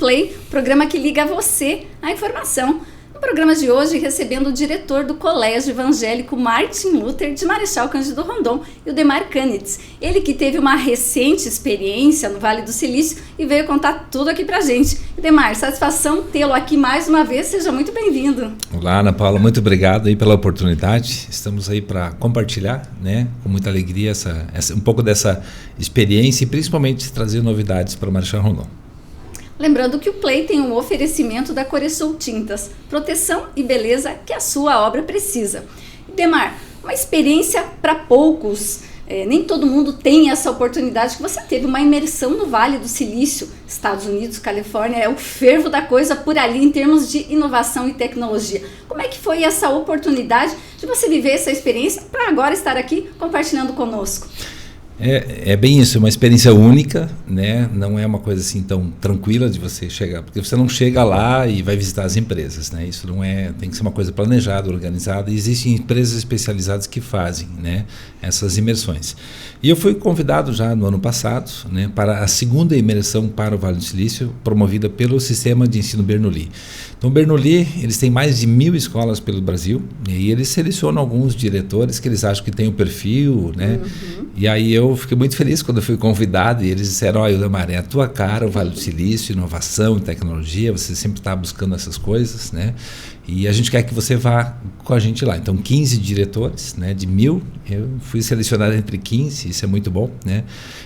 Play, programa que liga você à informação. No programa de hoje, recebendo o diretor do Colégio Evangélico Martin Luther de Marechal Cândido Rondon e o Demar Canitz. Ele que teve uma recente experiência no Vale do Silício e veio contar tudo aqui pra gente. Demar, satisfação tê-lo aqui mais uma vez, seja muito bem-vindo. Olá, Ana Paula, muito obrigado aí pela oportunidade. Estamos aí para compartilhar, né, com muita alegria um pouco dessa experiência e principalmente trazer novidades para o Marechal Rondon. Lembrando que o Play tem um oferecimento da Coresul Tintas, proteção e beleza que a sua obra precisa. Demar, uma experiência para poucos, nem todo mundo tem essa oportunidade que você teve, uma imersão no Vale do Silício, Estados Unidos, Califórnia, é o fervo da coisa por ali em termos de inovação e tecnologia. Como é que foi essa oportunidade de você viver essa experiência para agora estar aqui compartilhando conosco? É bem isso, é uma experiência única, né? Não é uma coisa assim tão tranquila de você chegar, porque você não chega lá e vai visitar as empresas, né? Isso não é, tem que ser uma coisa planejada, organizada, e existem empresas especializadas que fazem, né, essas imersões. E eu fui convidado já no ano passado, né, para a segunda imersão para o Vale do Silício, promovida pelo Sistema de Ensino Bernoulli. Então, Bernoulli, eles têm mais de 1.000 escolas pelo Brasil, e eles selecionam alguns diretores que eles acham que têm o perfil, né? E aí eu fiquei muito feliz quando eu fui convidado e eles disseram: olha, Demar, é a tua cara, o Vale do Silício, inovação, tecnologia, você sempre está buscando essas coisas, né? E a gente quer que você vá com a gente lá. Então, 15 diretores, né, de 1.000, eu fui selecionado entre 15, isso é muito bom, né?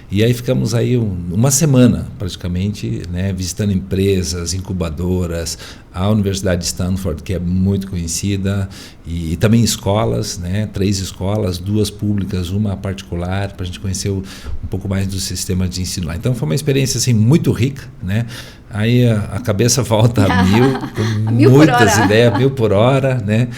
E aí ficamos aí uma semana, praticamente, né, visitando empresas, incubadoras, a Universidade de Stanford, que é muito conhecida, e também escolas, né, 3 escolas, 2 públicas, uma particular, para a gente conhecer um pouco mais do sistema de ensino lá. Então, foi uma experiência assim, muito rica, né? Aí a cabeça volta a 1.000, com muitas ideias, 1.000 por hora, né?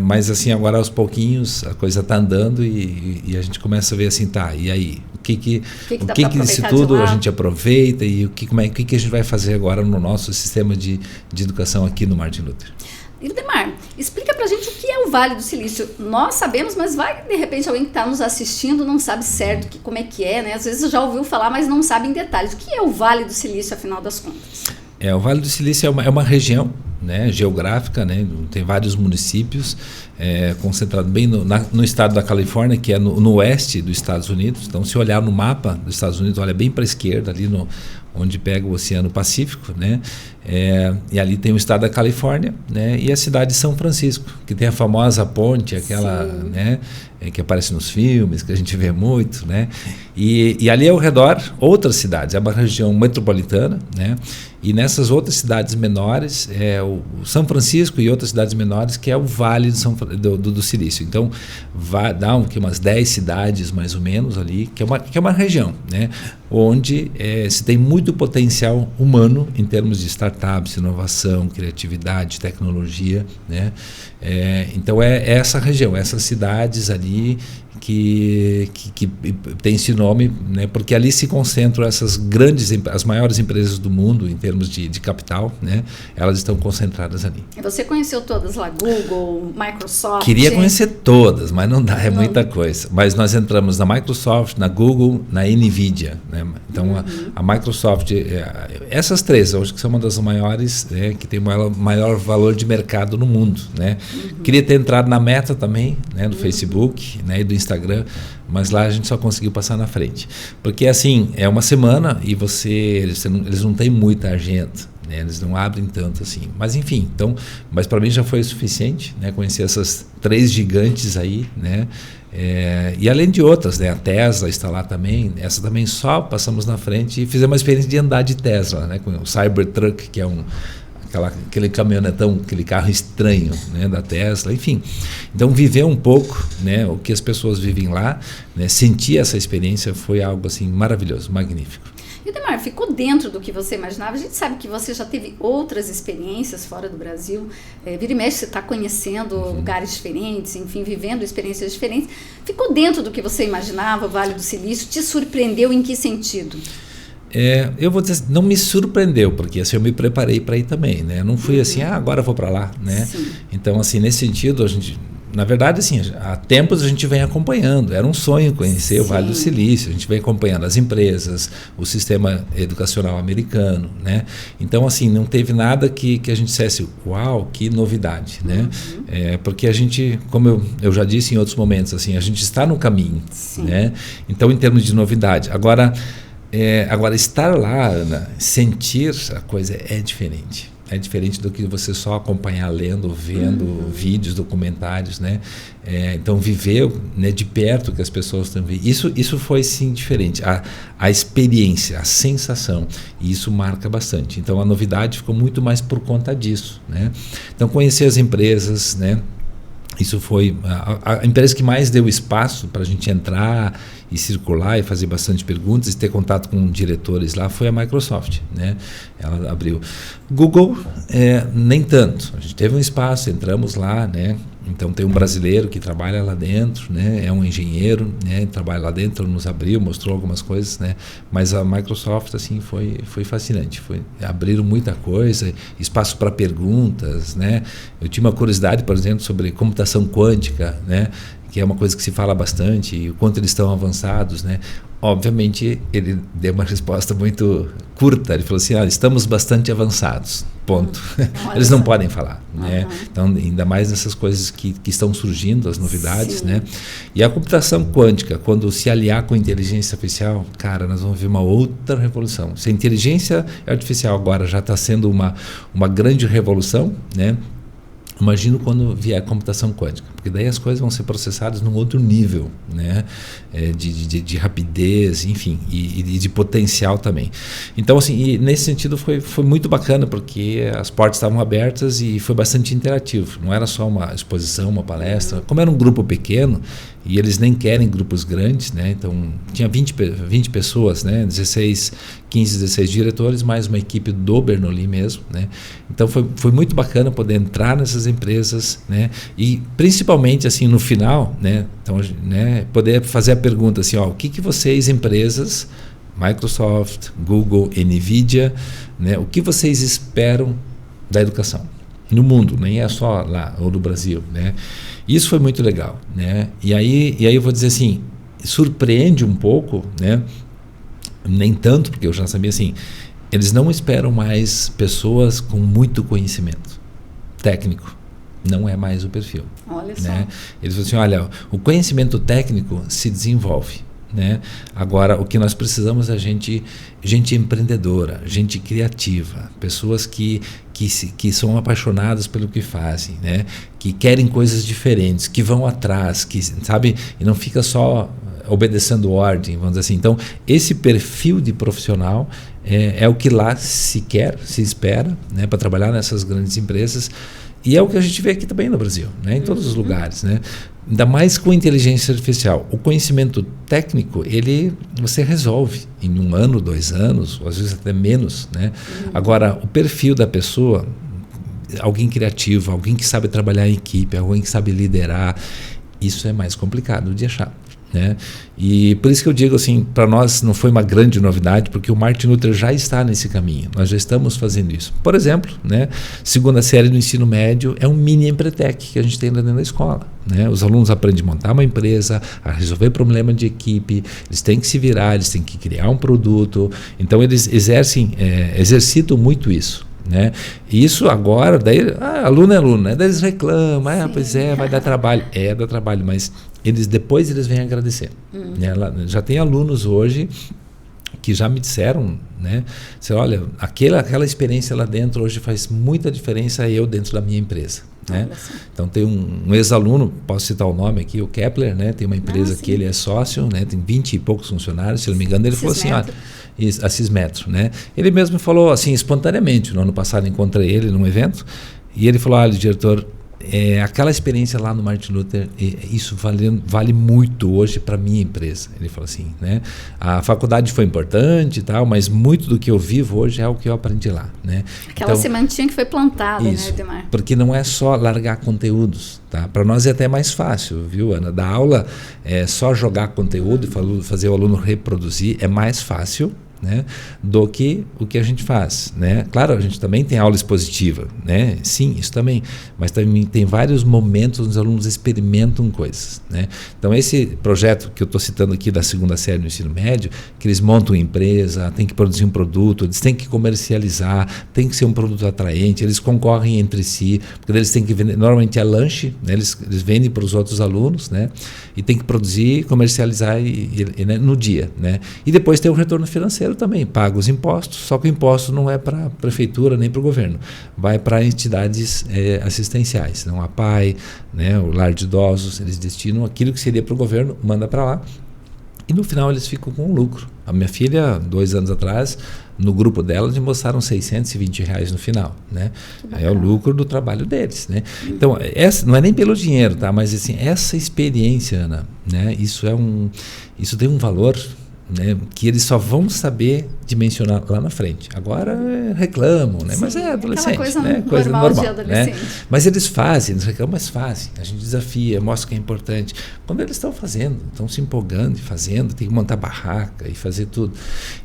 Mas assim, agora aos pouquinhos a coisa está andando e a gente começa a ver assim, tá, e aí? O que disso tudo a gente aproveita e o que a gente vai fazer agora no nosso sistema de educação aqui no Martin Luther? E Demar, explica pra gente o que é o Vale do Silício. Nós sabemos, mas vai de repente alguém que está nos assistindo não sabe certo como é que é, né? Às vezes já ouviu falar, mas não sabe em detalhes. O que é o Vale do Silício, afinal das contas? O Vale do Silício é uma região, né, geográfica, né, tem vários municípios, concentrado bem no estado da Califórnia, que é no oeste dos Estados Unidos. Então, se olhar no mapa dos Estados Unidos, olha bem para a esquerda, ali onde pega o Oceano Pacífico, né? E ali tem o estado da Califórnia, né? E a cidade de São Francisco, que tem a famosa ponte, aquela, né, que aparece nos filmes, que a gente vê muito, né? E ali ao redor, outras cidades, é uma região metropolitana, né? E nessas outras cidades menores, o São Francisco e outras cidades menores, que é o Vale do Silício. Então, dá umas 10 cidades, mais ou menos, ali, que é uma região, né, onde se tem muito potencial humano em termos de startups, inovação, criatividade, tecnologia, né? Então, é essa região, essas cidades ali que tem esse nome, né, porque ali se concentram as maiores empresas do mundo em termos de capital, né, elas estão concentradas ali. E você conheceu todas lá, Google, Microsoft? Queria conhecer todas, mas não dá, muita coisa. Mas nós entramos na Microsoft, na Google, na NVIDIA, né? Então a Microsoft, essas 3, eu acho que são uma das maiores, né, que tem o maior valor de mercado no mundo, né? Queria ter entrado na Meta também, né, do Facebook, né, e do Instagram, mas lá a gente só conseguiu passar na frente. Porque assim, é uma semana e eles não têm muita agenda, né? Eles não abrem tanto assim. Mas enfim, mas para mim já foi o suficiente, né? Conhecer essas 3 gigantes aí, né? E além de outras, né? A Tesla está lá também, essa também só passamos na frente e fizemos uma experiência de andar de Tesla, né? Com o Cybertruck, que é aquele caminhonetão, aquele carro estranho, né, da Tesla, enfim. Então, viver um pouco, né, o que as pessoas vivem lá, né, sentir essa experiência foi algo assim maravilhoso, magnífico. E o Demar, ficou dentro do que você imaginava? A gente sabe que você já teve outras experiências fora do Brasil, vira e mexe você está conhecendo lugares diferentes, enfim, vivendo experiências diferentes. Ficou dentro do que você imaginava, o Vale do Silício? Te surpreendeu em que sentido? Eu vou dizer, não me surpreendeu, porque assim, eu me preparei para ir também, né? Eu não fui assim, agora eu vou para lá, né? Sim. Então, assim, nesse sentido, na verdade, assim, há tempos a gente vem acompanhando. Era um sonho conhecer o Vale do Silício. A gente vem acompanhando as empresas, o sistema educacional americano, né? Então, assim, não teve nada que a gente dissesse, uau, que novidade, né? Porque a gente, como eu já disse em outros momentos, assim, a gente está no caminho, né? Então, em termos de novidade. Agora, estar lá, Ana, sentir a coisa é diferente. É diferente do que você só acompanhar lendo, vendo vídeos, documentários, né? Então, viver, né, de perto que as pessoas estão vendo. Isso foi, sim, diferente. A experiência, a sensação, e isso marca bastante. Então, a novidade ficou muito mais por conta disso, né? Então, conhecer as empresas, né? Isso foi a empresa que mais deu espaço para a gente entrar e circular e fazer bastante perguntas e ter contato com diretores lá foi a Microsoft, né? Ela abriu. Google, nem tanto. A gente teve um espaço, entramos lá, né? Então tem um brasileiro que trabalha lá dentro, né? É um engenheiro, né? Trabalha lá dentro, nos abriu, mostrou algumas coisas, né? Mas a Microsoft, assim, foi fascinante. Abriram muita coisa, espaço para perguntas, né? Eu tinha uma curiosidade, por exemplo, sobre computação quântica, né? Que é uma coisa que se fala bastante, e o quanto eles estão avançados, né? Obviamente, ele deu uma resposta muito curta. Ele falou assim, estamos bastante avançados, ponto. Eles não podem falar, né? Então, ainda mais nessas coisas que estão surgindo, as novidades, né? E a computação quântica, quando se aliar com a inteligência artificial, cara, nós vamos ver uma outra revolução. Se a inteligência artificial agora já está sendo uma grande revolução, né? Imagino quando vier a computação quântica, porque daí as coisas vão ser processadas num outro nível, né? De rapidez, enfim, e de potencial também. Então, assim, e nesse sentido foi muito bacana, porque as portas estavam abertas e foi bastante interativo. Não era só uma exposição, uma palestra. Como era um grupo pequeno, e eles nem querem grupos grandes, né? Então, tinha 20 pessoas, né? 15, 16 diretores, mais uma equipe do Bernoulli mesmo, né? Então, foi muito bacana poder entrar nessas empresas, né? E principalmente, assim, no final, né? Então, né? Poder fazer a pergunta assim, o que vocês, empresas, Microsoft, Google, NVIDIA, né? O que vocês esperam da educação? No mundo, nem é só lá, ou no Brasil, né? Isso foi muito legal, né? E aí eu vou dizer assim, surpreende um pouco, né? Nem tanto, porque eu já sabia assim, eles não esperam mais pessoas com muito conhecimento técnico. Não é mais o perfil. Olha só. Né? Eles falam assim, olha, o conhecimento técnico se desenvolve, né? Agora, o que nós precisamos é gente empreendedora, gente criativa, pessoas que são apaixonadas pelo que fazem, né? Que querem coisas diferentes, que vão atrás, que, sabe, e não fica só obedecendo ordem, vamos dizer assim. Então, esse perfil de profissional é o que lá se quer, se espera, né, para trabalhar nessas grandes empresas. E é o que a gente vê aqui também no Brasil, né, em todos os lugares, né? Ainda mais com inteligência artificial. O conhecimento técnico, você resolve em 1 ano, 2 anos, ou às vezes até menos, né? Agora, o perfil da pessoa, alguém criativo, alguém que sabe trabalhar em equipe, alguém que sabe liderar, isso é mais complicado de achar, né? E por isso que eu digo assim, para nós não foi uma grande novidade, porque o Martin Luther já está nesse caminho, nós já estamos fazendo isso. Por exemplo, né, segunda série do ensino médio é um mini Empretec que a gente tem lá dentro da escola, né? Os alunos aprendem a montar uma empresa, a resolver problema de equipe, eles têm que se virar, eles têm que criar um produto, então eles exercitam muito isso, né? E isso agora, daí aluno é aluno, né? Daí eles reclamam, pois vai dar trabalho, dá trabalho, mas depois eles vêm agradecer, né? Já tem alunos hoje que já me disseram, né? Olha, aquela experiência lá dentro hoje faz muita diferença eu dentro da minha empresa, né? Então tem um ex-aluno, posso citar o nome aqui, o Kepler, né? Tem uma empresa que ele é sócio, né? Tem 20 e poucos funcionários, se não me engano, ele falou assim, a Cismetro, né? Ele mesmo falou assim, espontaneamente, no ano passado encontrei ele num evento, e ele falou, olha, diretor, aquela experiência lá no Martin Luther, isso vale muito hoje para a minha empresa. Ele falou assim, né? A faculdade foi importante e tal, mas muito do que eu vivo hoje é o que eu aprendi lá, né? Aquela sementinha que foi plantada, isso, né, Edmar? Porque não é só largar conteúdos, tá? Para nós é até mais fácil, viu, Ana? Da aula é só jogar conteúdo e fazer o aluno reproduzir, é mais fácil, né, do que o que a gente faz, né? Claro, a gente também tem aula expositiva, né? Sim, isso também, mas também tem vários momentos onde os alunos experimentam coisas, né? Então esse projeto que eu estou citando aqui da segunda série no ensino médio, que eles montam empresa, tem que produzir um produto, eles têm que comercializar, tem que ser um produto atraente, eles concorrem entre si, porque eles têm que vender, normalmente é lanche, né? Eles vendem para os outros alunos, né? E tem que produzir, comercializar né, no dia, né? E depois tem o retorno financeiro também, paga os impostos, só que o imposto não é para a prefeitura nem para o governo, vai para entidades assistenciais, não a PAI, né, o lar de idosos, eles destinam aquilo que seria para o governo, manda para lá, e no final eles ficam com lucro. A minha filha, 2 anos atrás, no grupo dela, eles mostraram R$620 no final, né? É o lucro do trabalho deles, né? Então, essa não é nem pelo dinheiro, tá? Mas assim, essa experiência, Ana, né? Isso tem um valor, né, que eles só vão saber dimensionar lá na frente. Agora reclamam, né? Sim, mas é adolescente, coisa, né? Coisa normal de adolescente. Né? Mas eles fazem, eles reclamam, mas fazem. A gente desafia, mostra que é importante. Quando eles estão fazendo, estão se empolgando e fazendo, tem que montar barraca e fazer tudo.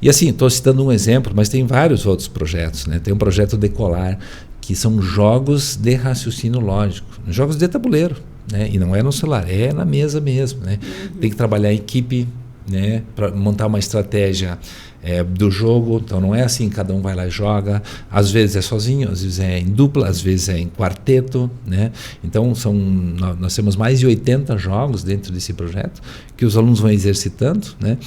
E assim, estou citando um exemplo, mas tem vários outros projetos, né? Tem um projeto Decolar, que são jogos de raciocínio lógico, jogos de tabuleiro, né? E não é no celular, é na mesa mesmo, né? Tem que trabalhar em equipe, né, para montar uma estratégia do jogo. Então não é assim, cada um vai lá e joga, às vezes é sozinho, às vezes é em dupla, às vezes é em quarteto, né? Então nós temos mais de 80 jogos dentro desse projeto que os alunos vão exercitando, né?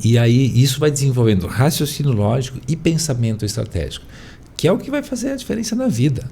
E aí isso vai desenvolvendo raciocínio lógico e pensamento estratégico, que é o que vai fazer a diferença na vida.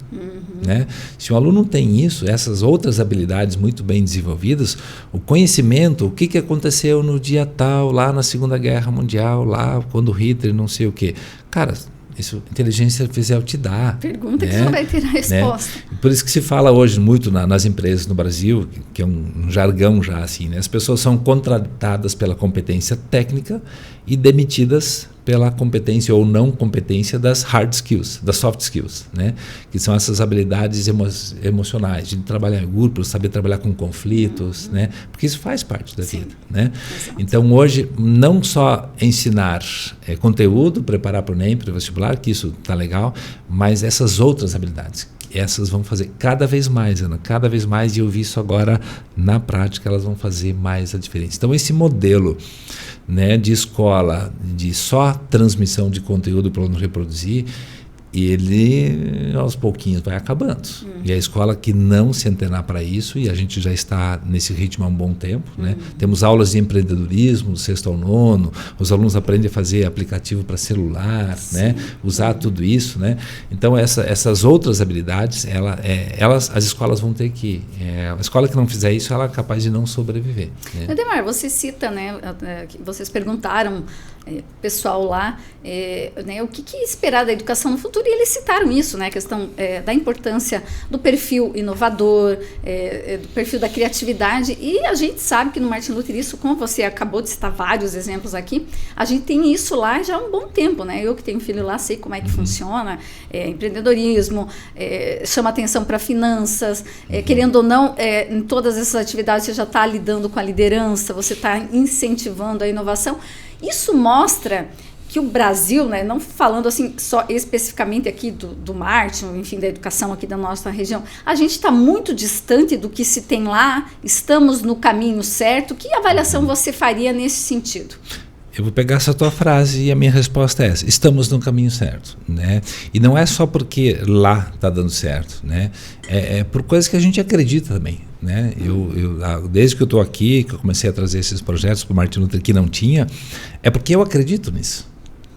Né? Se o aluno tem isso, essas outras habilidades muito bem desenvolvidas, o conhecimento, o que aconteceu no dia tal, lá na Segunda Guerra Mundial, lá quando Hitler não sei o quê. Cara, isso inteligência artificial te dá. Pergunta, né? Que você não vai ter a resposta. Né? Por isso que se fala hoje muito nas empresas no Brasil, que é um jargão já assim, né? As pessoas são contratadas pela competência técnica e demitidas pela competência ou não competência das hard skills, das soft skills, né? Que são essas habilidades emocionais, de trabalhar em grupo, saber trabalhar com conflitos, né? Porque isso faz parte da vida, né? Então hoje não só ensinar conteúdo, preparar para o ENEM, para o vestibular, que isso está legal, mas essas outras habilidades, essas vão fazer cada vez mais, Ana, cada vez mais, e eu vi isso agora na prática, elas vão fazer mais a diferença. Então esse modelo, né, de escola, de só transmissão de conteúdo para o aluno reproduzir, ele aos pouquinhos vai acabando. E a escola que não se antenar para isso, e a gente já está nesse ritmo há um bom tempo, né? Temos aulas de empreendedorismo, do 6º ao 9º, os alunos aprendem a fazer aplicativo para celular, né? Usar tudo isso, né? Então essas outras habilidades, as escolas vão ter que... a escola que não fizer isso, ela é capaz de não sobreviver. Né? Ademar, você cita, né? Vocês perguntaram pessoal lá, né, o que esperar da educação no futuro, e eles citaram isso, né, a questão da importância do perfil inovador, do perfil da criatividade, e a gente sabe que no Martin Luther, isso, como você acabou de citar vários exemplos aqui, a gente tem isso lá já há um bom tempo, né, eu que tenho filho lá, sei como é que funciona, empreendedorismo, chama atenção para finanças, querendo ou não, em todas essas atividades você já está lidando com a liderança, você está incentivando a inovação. Isso mostra que o Brasil, né, não falando assim só especificamente aqui do Martin, enfim, da educação aqui da nossa região, a gente está muito distante do que se tem lá, estamos no caminho certo. Que avaliação você faria nesse sentido? Eu vou pegar essa tua frase e a minha resposta é essa: estamos no caminho certo, né? E não é só porque lá está dando certo, né? É por coisas que a gente acredita também, né? Desde que eu estou aqui, que eu comecei a trazer esses projetos para o Martin Luther, que não tinha, é porque eu acredito nisso,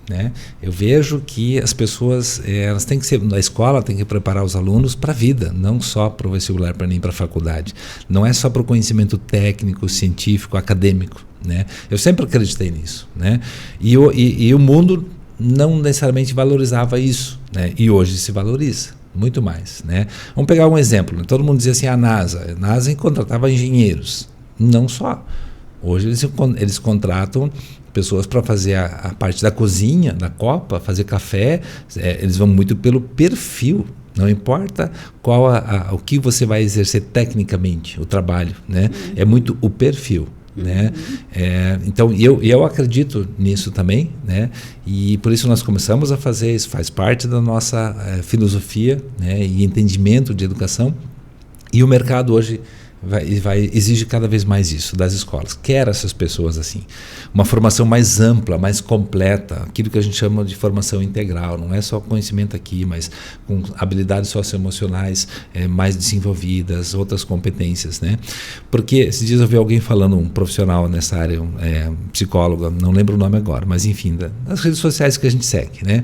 né? Eu vejo que as pessoas, elas têm que ser, na escola tem que preparar os alunos para a vida, não só para o vestibular, nem para a faculdade. Não é só para o conhecimento técnico, científico, acadêmico, né? Eu sempre acreditei nisso, né? E o mundo não necessariamente valorizava isso, né? E hoje se valoriza muito mais, né? Vamos pegar um exemplo, né? Todo mundo dizia assim, a NASA contratava engenheiros, não só. Hoje eles contratam pessoas para fazer a parte da cozinha, da copa, fazer café. Eles vão muito pelo perfil. Não importa o que você vai exercer tecnicamente, o trabalho, né? É muito o perfil, né? Então, eu acredito nisso também, né? E por isso nós começamos a fazer isso, faz parte da nossa filosofia, né? E entendimento de educação. E o mercado hoje exige cada vez mais isso das escolas. Quer essas pessoas assim. Uma formação mais ampla, mais completa, aquilo que a gente chama de formação integral. Não é só conhecimento aqui, mas com habilidades socioemocionais mais desenvolvidas, outras competências, né? Porque esses dias eu vi alguém falando, um profissional nessa área, psicólogo, não lembro o nome agora, mas enfim, das redes sociais que a gente segue, né?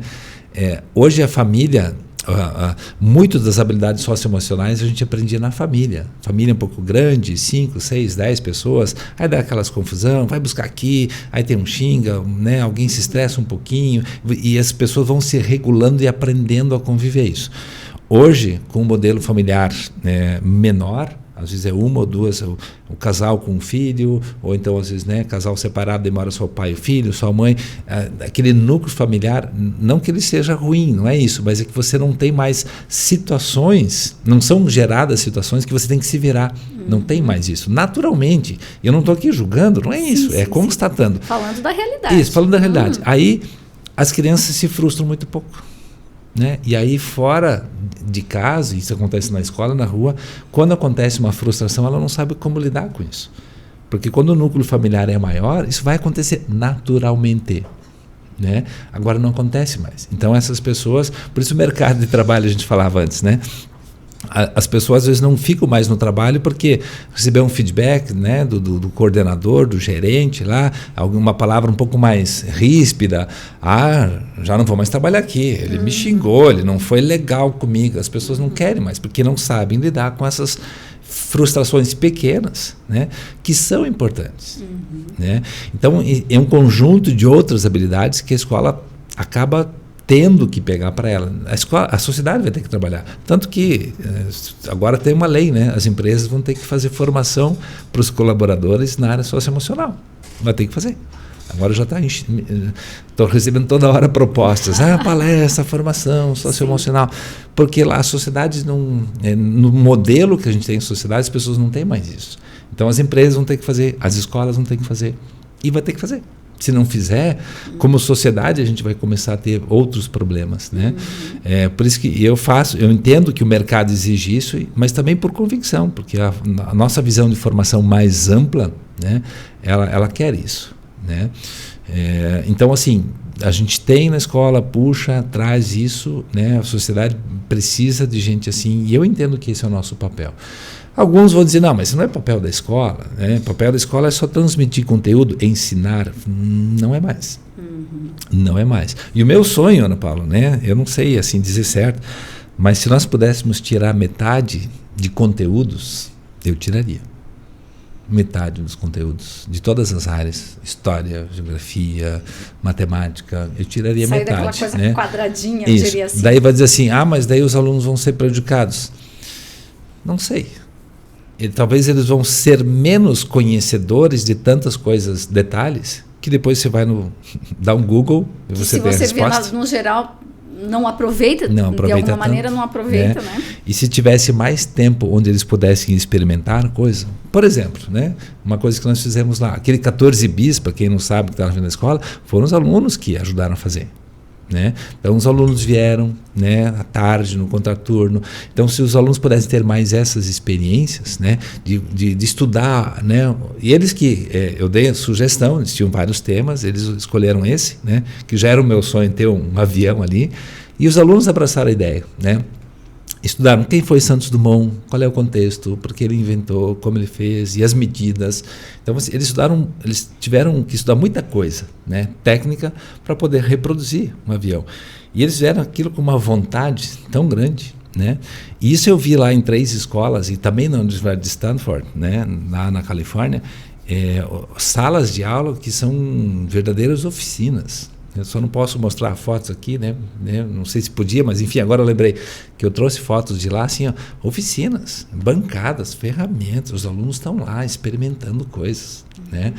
Hoje a família... muito das habilidades socioemocionais a gente aprendia na família. Família um pouco grande, 5, 6, 10 pessoas, aí dá aquelas confusão, vai buscar aqui, aí tem um xinga, né? Alguém se estressa um pouquinho e as pessoas vão se regulando e aprendendo a conviver isso. Hoje, com um modelo familiar menor, às vezes é uma ou duas, o casal com um filho, ou então às vezes, né, casal separado, demora só o pai e o filho, só a mãe, aquele núcleo familiar, não que ele seja ruim, não é isso, mas é que você não tem mais situações, não são geradas situações que você tem que se virar, não tem mais isso, naturalmente, eu não estou aqui julgando, não é isso, sim, constatando. Falando da realidade. Isso, falando da realidade. Aí as crianças se frustram muito pouco. Né? E aí fora de casa, isso acontece na escola, na rua, quando acontece uma frustração, ela não sabe como lidar com isso. Porque quando o núcleo familiar é maior, isso vai acontecer naturalmente. Né? Agora não acontece mais. Então essas pessoas, por isso o mercado de trabalho a gente falava antes, né? As pessoas às vezes não ficam mais no trabalho porque receber um feedback, né, do coordenador, do gerente lá, alguma palavra um pouco mais ríspida, já não vou mais trabalhar aqui, ele me xingou, ele não foi legal comigo. As pessoas não querem mais porque não sabem lidar com essas frustrações pequenas, né, que são importantes. Né? Então é um conjunto de outras habilidades que a escola acaba tendo que pegar para ela. A sociedade vai ter que trabalhar. Tanto que agora tem uma lei, né? As empresas vão ter que fazer formação para os colaboradores na área socioemocional. Vai ter que fazer. Agora já estou recebendo toda hora propostas. Palestra, formação socioemocional. Porque lá a sociedade no modelo que a gente tem em sociedade, as pessoas não têm mais isso. Então as empresas vão ter que fazer, as escolas vão ter que fazer. E vai ter que fazer. Se não fizer, como sociedade a gente vai começar a ter outros problemas, né? Por isso que eu entendo que o mercado exige isso, mas também por convicção, porque a nossa visão de formação mais ampla, né, ela quer isso, né? Então assim, a gente tem na escola, puxa, traz isso, né? A sociedade precisa de gente assim, e eu entendo que esse é o nosso papel. Alguns vão dizer, não, mas isso não é papel da escola, né? O papel da escola é só transmitir conteúdo, ensinar. Não é mais. Não é mais. E o meu sonho, Ana Paula, né? Eu não sei assim dizer certo, mas se nós pudéssemos tirar metade de conteúdos, eu tiraria. Metade dos conteúdos, de todas as áreas, história, geografia, matemática, eu tiraria metade. Sair daquela coisa, né, quadradinha, eu diria assim. Daí vai dizer assim, mas daí os alunos vão ser prejudicados. Não sei. Talvez eles vão ser menos conhecedores de tantas coisas, detalhes, que depois você vai dar um Google e você tem a resposta. Se você vê no geral, não aproveita de alguma maneira, não aproveita, né? E se tivesse mais tempo onde eles pudessem experimentar coisa, por exemplo, né? Uma coisa que nós fizemos lá, aquele 14 bis, para quem não sabe que está na escola, foram os alunos que ajudaram a fazer. Né? Então os alunos vieram, né, à tarde no contraturno. Então se os alunos pudessem ter mais essas experiências, né, de estudar, né, e eles que eu dei a sugestão, eles tinham vários temas, eles escolheram esse, né, que já era o meu sonho ter um avião ali, e os alunos abraçaram a ideia, né? Estudaram quem foi Santos Dumont, qual é o contexto, por que ele inventou, como ele fez, e as medidas. Então, eles tiveram que estudar muita coisa, né, técnica, para poder reproduzir um avião. E eles fizeram aquilo com uma vontade tão grande, né? E isso eu vi lá em 3 escolas, e também na Universidade de Stanford, né, lá na Califórnia, salas de aula que são verdadeiras oficinas. Eu só não posso mostrar fotos aqui, né? Não sei se podia, mas enfim, agora eu lembrei que eu trouxe fotos de lá, assim, oficinas, bancadas, ferramentas, os alunos estão lá experimentando coisas, né?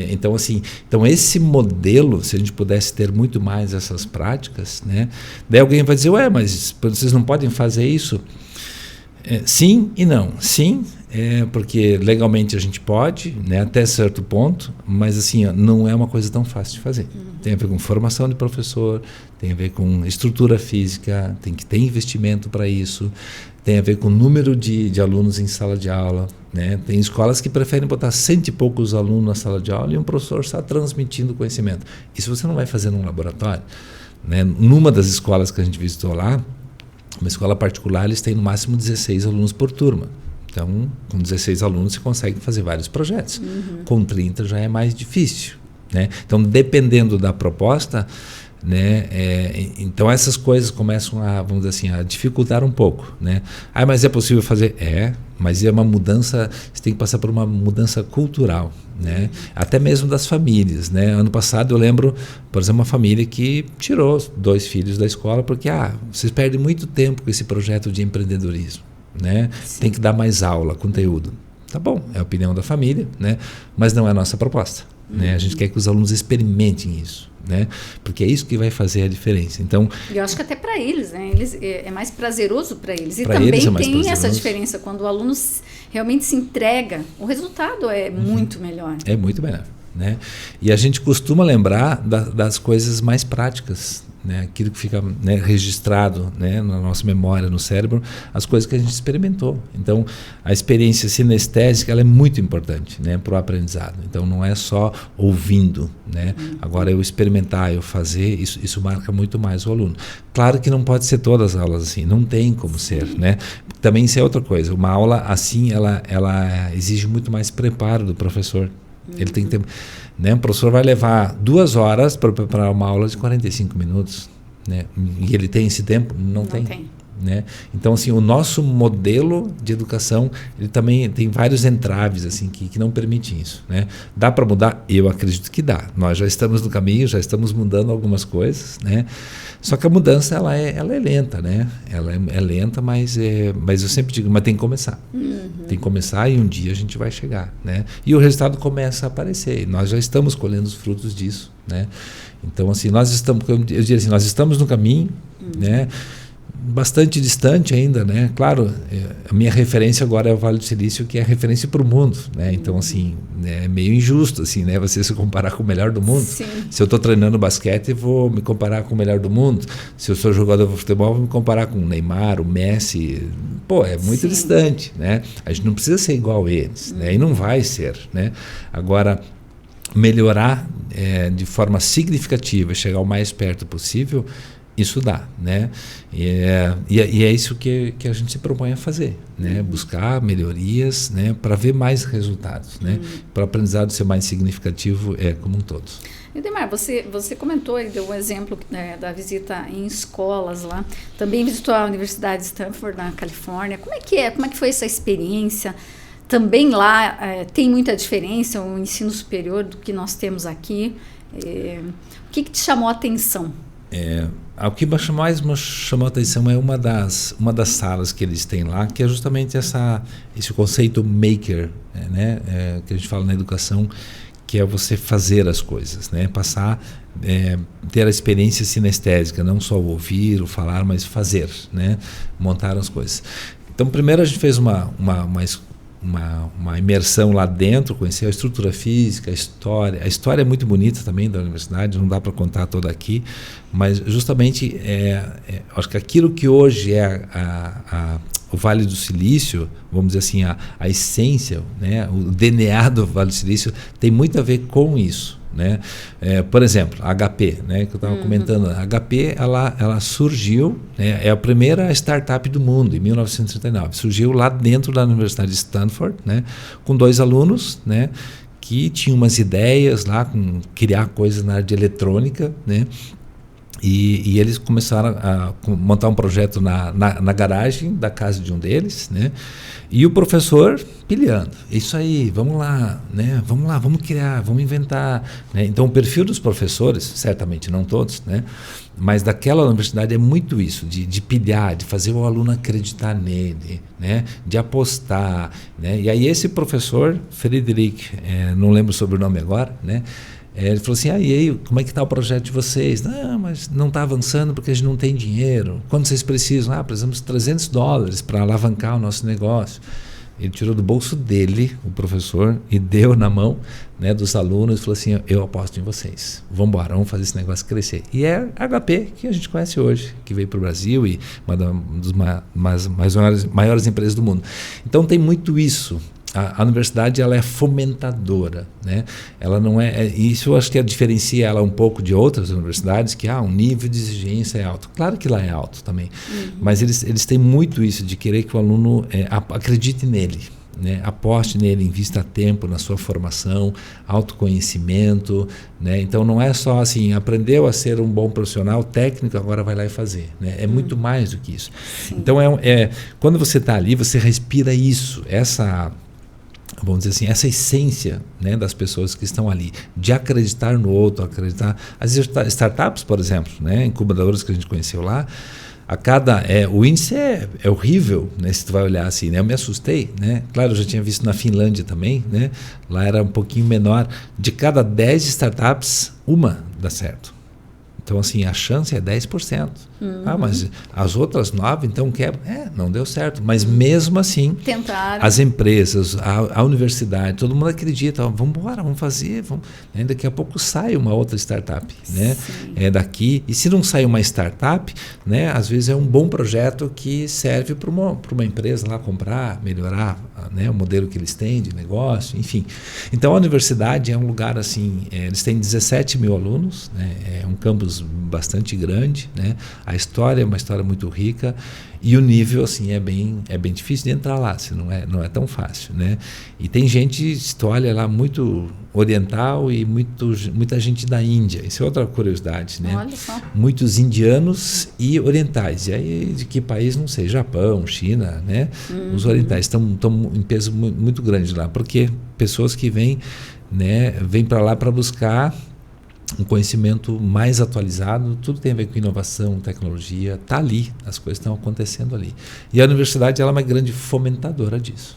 Então, assim, esse modelo, se a gente pudesse ter muito mais essas práticas, né? Daí alguém vai dizer, mas vocês não podem fazer isso? Sim e não. Sim, porque legalmente a gente pode, né, até certo ponto, mas assim, não é uma coisa tão fácil de fazer. Tem a ver com formação de professor, tem a ver com estrutura física, tem que ter investimento para isso, tem a ver com o número de alunos em sala de aula, né? Tem escolas que preferem botar 100 e poucos alunos na sala de aula e um professor está transmitindo conhecimento. Isso você não vai fazer num laboratório, né? Numa das escolas que a gente visitou lá, uma escola particular, eles têm no máximo 16 alunos por turma. Então, com 16 alunos você consegue fazer vários projetos. Com 30 já é mais difícil, né? Então, dependendo da proposta, né, então essas coisas começam a, vamos dizer assim, a dificultar um pouco, né? Mas é possível fazer? Mas é uma mudança, você tem que passar por uma mudança cultural, né? Até mesmo das famílias, né? Ano passado eu lembro, por exemplo, uma família que tirou 2 filhos da escola porque vocês perdem muito tempo com esse projeto de empreendedorismo, né? Tem que dar mais aula, conteúdo. Tá bom, é a opinião da família, né? Mas não é a nossa proposta, né? A gente quer que os alunos experimentem isso, né? Porque é isso que vai fazer a diferença. Então, eu acho que até para eles, né? É mais prazeroso para eles. E pra também eles é mais tem prazeroso. essa diferença, quando o aluno realmente se entrega, o resultado é muito melhor. É muito melhor, né? E a gente costuma lembrar das coisas mais práticas, né? Aquilo que fica, né, registrado, né, na nossa memória, no cérebro, as coisas que a gente experimentou. Então, a experiência sinestésica ela é muito importante, né, para o aprendizado. Então, não é só ouvindo, né? Agora, eu experimentar, eu fazer, isso marca muito mais o aluno. Claro que não pode ser todas as aulas assim, não tem como ser, né? Também isso é outra coisa. Uma aula assim, ela exige muito mais preparo do professor. Ele tem que ter, né? O professor vai levar 2 horas para preparar uma aula de 45 minutos, né? E ele tem esse tempo? Não tem. Né? Então, assim, o nosso modelo de educação, ele também tem vários entraves assim, que não permitem isso, né? Dá para mudar? Eu acredito que dá. Nós já estamos no caminho, já estamos mudando algumas coisas, né? Só que a mudança ela é lenta, né? Ela é lenta, mas eu sempre digo, mas tem que começar. Tem que começar e um dia a gente vai chegar, né? E o resultado começa a aparecer. E nós já estamos colhendo os frutos disso, né? Então, assim, eu diria assim, nós estamos no caminho, né? Bastante distante ainda, né? Claro, a minha referência agora é o Vale do Silício, que é referência para o mundo, né? Então, assim, é meio injusto, assim, né? Você se comparar com o melhor do mundo. Sim. Se eu estou treinando basquete, vou me comparar com o melhor do mundo. Se eu sou jogador de futebol, vou me comparar com o Neymar, o Messi. Pô, é muito distante, né? A gente não precisa ser igual a eles, né? E não vai ser, né? Agora, melhorar de forma significativa, chegar o mais perto possível, isso dá, né? E é isso que a gente se propõe a fazer, né? Buscar melhorias, né? Para ver mais resultados, né? Para o aprendizado ser mais significativo como um todo. Edemar, você comentou e deu um exemplo, né, da visita em escolas lá. Também visitou a Universidade de Stanford, na Califórnia. Como é que foi essa experiência? Também lá tem muita diferença o ensino superior do que nós temos aqui. O que te chamou a atenção? O que mais me chamou a atenção é uma das salas que eles têm lá, que é justamente esse conceito maker, né? Que a gente fala na educação, que é você fazer as coisas, né? Passar, ter a experiência sinestésica, não só o ouvir, o falar, mas fazer, né? Montar as coisas. Então, primeiro a gente fez uma imersão lá dentro, conhecer a estrutura física, a história. A história é muito bonita também da universidade, não dá para contar toda aqui, mas justamente acho que aquilo que hoje é o Vale do Silício, vamos dizer assim, a essência, né, o DNA do Vale do Silício tem muito a ver com isso, né? Por exemplo, a HP, né, que eu estava comentando, a HP ela surgiu, né, é a primeira startup do mundo, em 1939, surgiu lá dentro da Universidade de Stanford, né, com 2 alunos, né, que tinham umas ideias lá, com criar coisas na área de eletrônica, né? E eles começaram a montar um projeto na garagem da casa de um deles, né? E o professor pilhando. Isso aí, vamos lá, né? Vamos criar, vamos inventar, né? Então, o perfil dos professores, certamente não todos, né? Mas daquela universidade é muito isso, de pilhar, de fazer o aluno acreditar nele, né? De apostar, né? E aí esse professor, Friedrich, não lembro o sobrenome agora, né? Ele falou assim, e aí, como é que está o projeto de vocês? Não, mas não está avançando porque a gente não tem dinheiro. Quando vocês precisam? Precisamos de $300 para alavancar o nosso negócio. Ele tirou do bolso dele, o professor, e deu na mão, né, dos alunos e falou assim, eu aposto em vocês, vamos embora, vamos fazer esse negócio crescer. E é a HP que a gente conhece hoje, que veio para o Brasil e uma das maiores empresas do mundo. Então tem muito isso. A universidade, ela é fomentadora, né? Ela não isso eu acho que diferencia ela um pouco de outras universidades, que um nível de exigência é alto. Claro que lá é alto também, mas eles têm muito isso de querer que o aluno acredite nele, né? Aposte nele, invista tempo na sua formação, autoconhecimento, né? Então não é só assim, aprendeu a ser um bom profissional técnico, agora vai lá e fazer, né? É muito mais do que isso. Sim. Então quando você está ali, você respira isso, vamos dizer assim, essa essência, né, das pessoas que estão ali, de acreditar no outro, acreditar. As startups, por exemplo, né, incubadoras que a gente conheceu lá, o índice é horrível, né, se tu vai olhar assim, né, eu me assustei, né, claro, eu já tinha visto na Finlândia também, né, lá era um pouquinho menor, de cada 10 startups, uma dá certo. Então, assim, a chance é 10%. Mas as outras 9%, então, não deu certo. Mas mesmo assim, tentaram. As empresas, a universidade, todo mundo acredita, vamos embora, vamos fazer. Né? Daqui a pouco sai uma outra startup, né? Daqui. E se não sai uma startup, né, às vezes é um bom projeto que serve para uma empresa lá comprar, melhorar, né, o modelo que eles têm de negócio, enfim. Então, a universidade é um lugar assim, eles têm 17 mil alunos, né, é um campus bastante grande, né? A história é uma história muito rica e o nível assim é bem difícil de entrar lá, assim, não é tão fácil, né? E tem gente, se tu olha lá, muito oriental e muita gente da Índia. Isso é outra curiosidade, né? Olha só. Muitos indianos e orientais. E aí de que país, não sei, Japão, China, né? Os orientais estão em peso muito grande lá, porque pessoas que vêm para lá para buscar um conhecimento mais atualizado, tudo tem a ver com inovação, tecnologia, está ali, as coisas estão acontecendo ali. E a universidade, ela é uma grande fomentadora disso.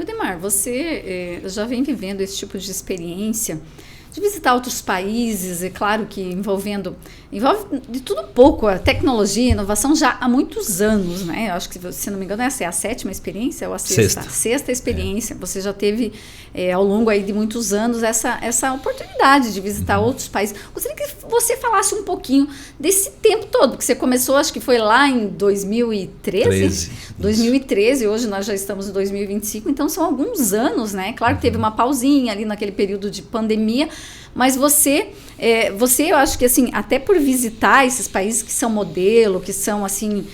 Demar, você já vem vivendo esse tipo de experiência de visitar outros países, é claro que envolve de tudo um pouco, a tecnologia, a inovação já há muitos anos, né? Eu acho que, se não me engano, essa é a 7ª experiência ou a 6ª? Sexta experiência. Você já teve, ao longo aí de muitos anos, essa oportunidade de visitar outros países. Gostaria que você falasse um pouquinho desse tempo todo, porque você começou, acho que foi lá em 2013? 2013, hoje nós já estamos em 2025, então são alguns anos, né? Claro que teve uma pausinha ali naquele período de pandemia, mas você, eu acho que assim, até por visitar esses países que são modelo, que são assim,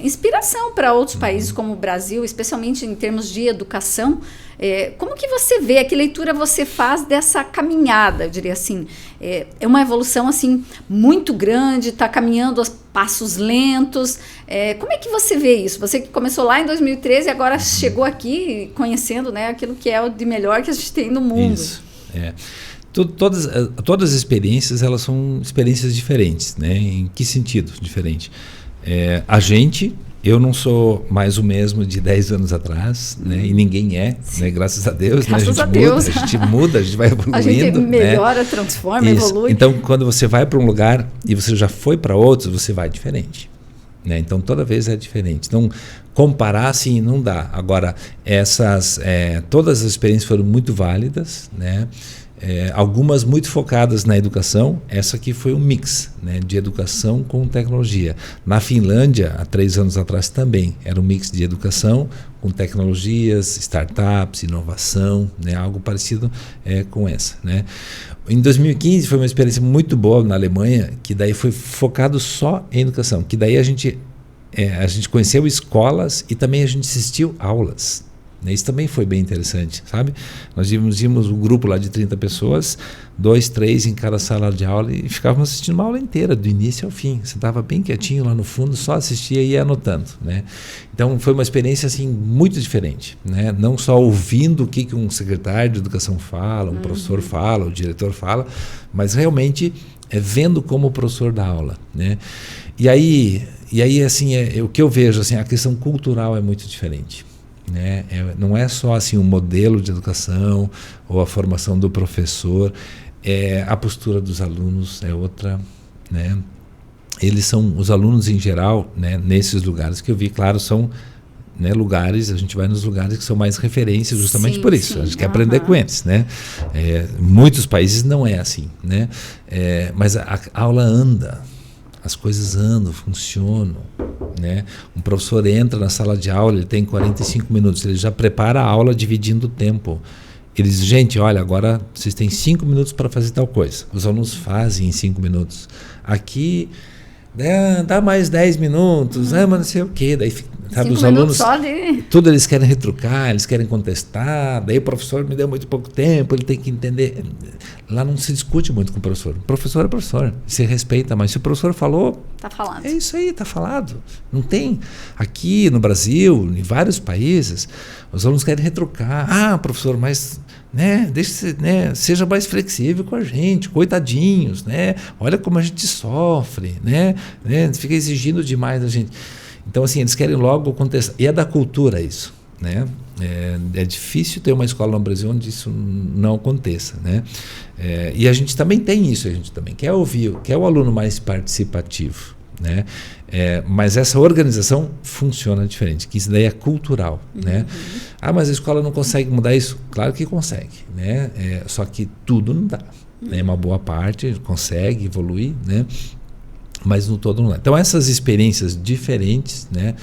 inspiração para outros países como o Brasil, especialmente em termos de educação, como que você vê, que leitura você faz dessa caminhada, eu diria assim, é uma evolução assim muito grande, está caminhando a passos lentos, como é que você vê isso? Você que começou lá em 2013 e agora chegou aqui conhecendo, né, aquilo que é o de melhor que a gente tem no mundo. Isso, Todas as experiências, elas são experiências diferentes, né? Em que sentido diferente? Eu não sou mais o mesmo de 10 anos atrás, né? E ninguém é, né? Graças a Deus, Graças né? a Deus. A gente muda, a gente vai evoluindo. A gente melhora, né? transforma, Isso. evolui. Então, quando você vai para um lugar e você já foi para outros, você vai diferente. Né? Então, toda vez é diferente. Então, comparar, assim, não dá. Agora, todas as experiências foram muito válidas, né? Algumas muito focadas na educação. Essa aqui foi um mix, né, de educação com tecnologia. Na Finlândia, há 3 anos atrás também, era um mix de educação com tecnologias, startups, inovação, né, algo parecido com essa. Né. Em 2015 foi uma experiência muito boa na Alemanha, que daí foi focado só em educação, que daí a gente conheceu escolas e também a gente assistiu aulas. Isso também foi bem interessante, sabe? Nós íamos um grupo lá de 30 pessoas, 2, 3 em cada sala de aula e ficávamos assistindo uma aula inteira, do início ao fim. Você estava bem quietinho lá no fundo, só assistia e ia anotando, né? Então foi uma experiência assim muito diferente, né? Não só ouvindo o que um secretário de educação fala, um professor fala, o diretor fala, mas realmente vendo como o professor dá aula, né? E aí assim, o que eu vejo, assim, a questão cultural é muito diferente. Né? Não é só assim um modelo de educação ou a formação do professor, a postura dos alunos é outra, né? Os alunos em geral, né, nesses lugares que eu vi, claro, são né, lugares, a gente vai nos lugares que são mais referências justamente Sim, por isso. sim. A gente quer aprender com eles, né? Muitos países não é assim, né? Mas a aula anda, as coisas andam, funcionam, né? Um professor entra na sala de aula, ele tem 45 minutos, ele já prepara a aula dividindo o tempo. Ele diz, gente, olha, agora vocês têm 5 minutos para fazer tal coisa. Os alunos fazem em 5 minutos. Aqui, dá mais 10 minutos, mas não sei o quê. Daí, sabe, os alunos, tudo eles querem retrucar, eles querem contestar. Daí o professor me deu muito pouco tempo, ele tem que entender. Lá não se discute muito com o professor. O professor é professor, se respeita, mas se o professor falou, tá falado. É isso aí, tá falado. Não tem. Aqui no Brasil, em vários países, os alunos querem retrucar. Ah, professor, mas seja mais flexível com a gente, coitadinhos, né? Olha como a gente sofre, né? Fica exigindo demais da gente. Então, assim, eles querem logo contestar. E é da cultura isso, né? É difícil ter uma escola no Brasil onde isso não aconteça, né? E a gente também tem isso, a gente também quer ouvir, quer o aluno mais participativo, né? Mas essa organização funciona diferente, que isso daí é cultural, né? Mas a escola não consegue mudar isso? Claro que consegue, né? Só que tudo não dá, né? Uma boa parte consegue evoluir, né? Mas no todo não dá. Então essas experiências diferentes, né?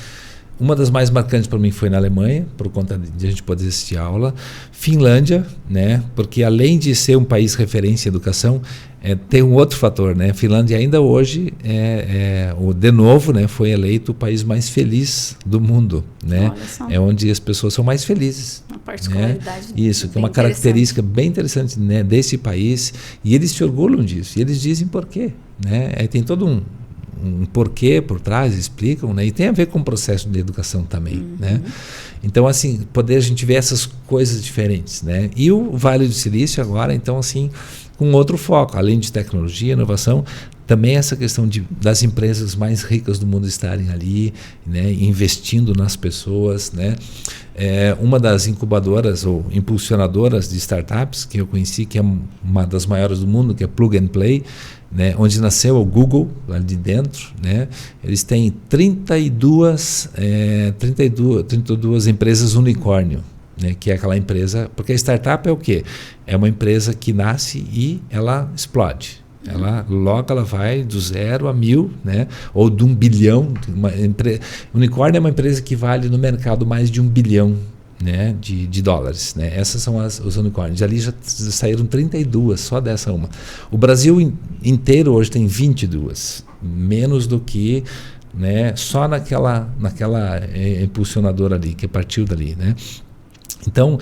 Uma das mais marcantes para mim foi na Alemanha, por conta de a gente poder assistir a aula. Finlândia, né? Porque além de ser um país referência em educação, tem um outro fator, né? Finlândia ainda hoje, de novo, né? Foi eleito o país mais feliz do mundo, né? É onde as pessoas são mais felizes. Uma particularidade. Né? Isso, que é uma característica bem interessante, né, desse país. E eles se orgulham disso. E eles dizem por quê, né? Tem todo um porquê por trás, explicam, né? E tem a ver com o processo de educação também, né? Então, assim, poder a gente ver essas coisas diferentes, né? E o Vale do Silício agora, então, assim, com outro foco, além de tecnologia, inovação, também essa questão das empresas mais ricas do mundo estarem ali, né, investindo nas pessoas, né? Uma das incubadoras ou impulsionadoras de startups que eu conheci, que é uma das maiores do mundo, que é Plug and Play, né, onde nasceu o Google, lá de dentro, né? Eles têm 32 empresas unicórnio, né, que é aquela empresa, porque a startup é o quê? É uma empresa que nasce e ela explode. Logo ela vai do 0 a 1000, né? Ou de 1 bilhão. Unicórnio é uma empresa que vale no mercado mais de 1 bilhão, né, de dólares, né? Essas são os unicórnios. Ali já saíram 32, só dessa uma. O Brasil inteiro hoje tem 22, menos do que, né, só naquela impulsionadora ali, que partiu dali, né? Então,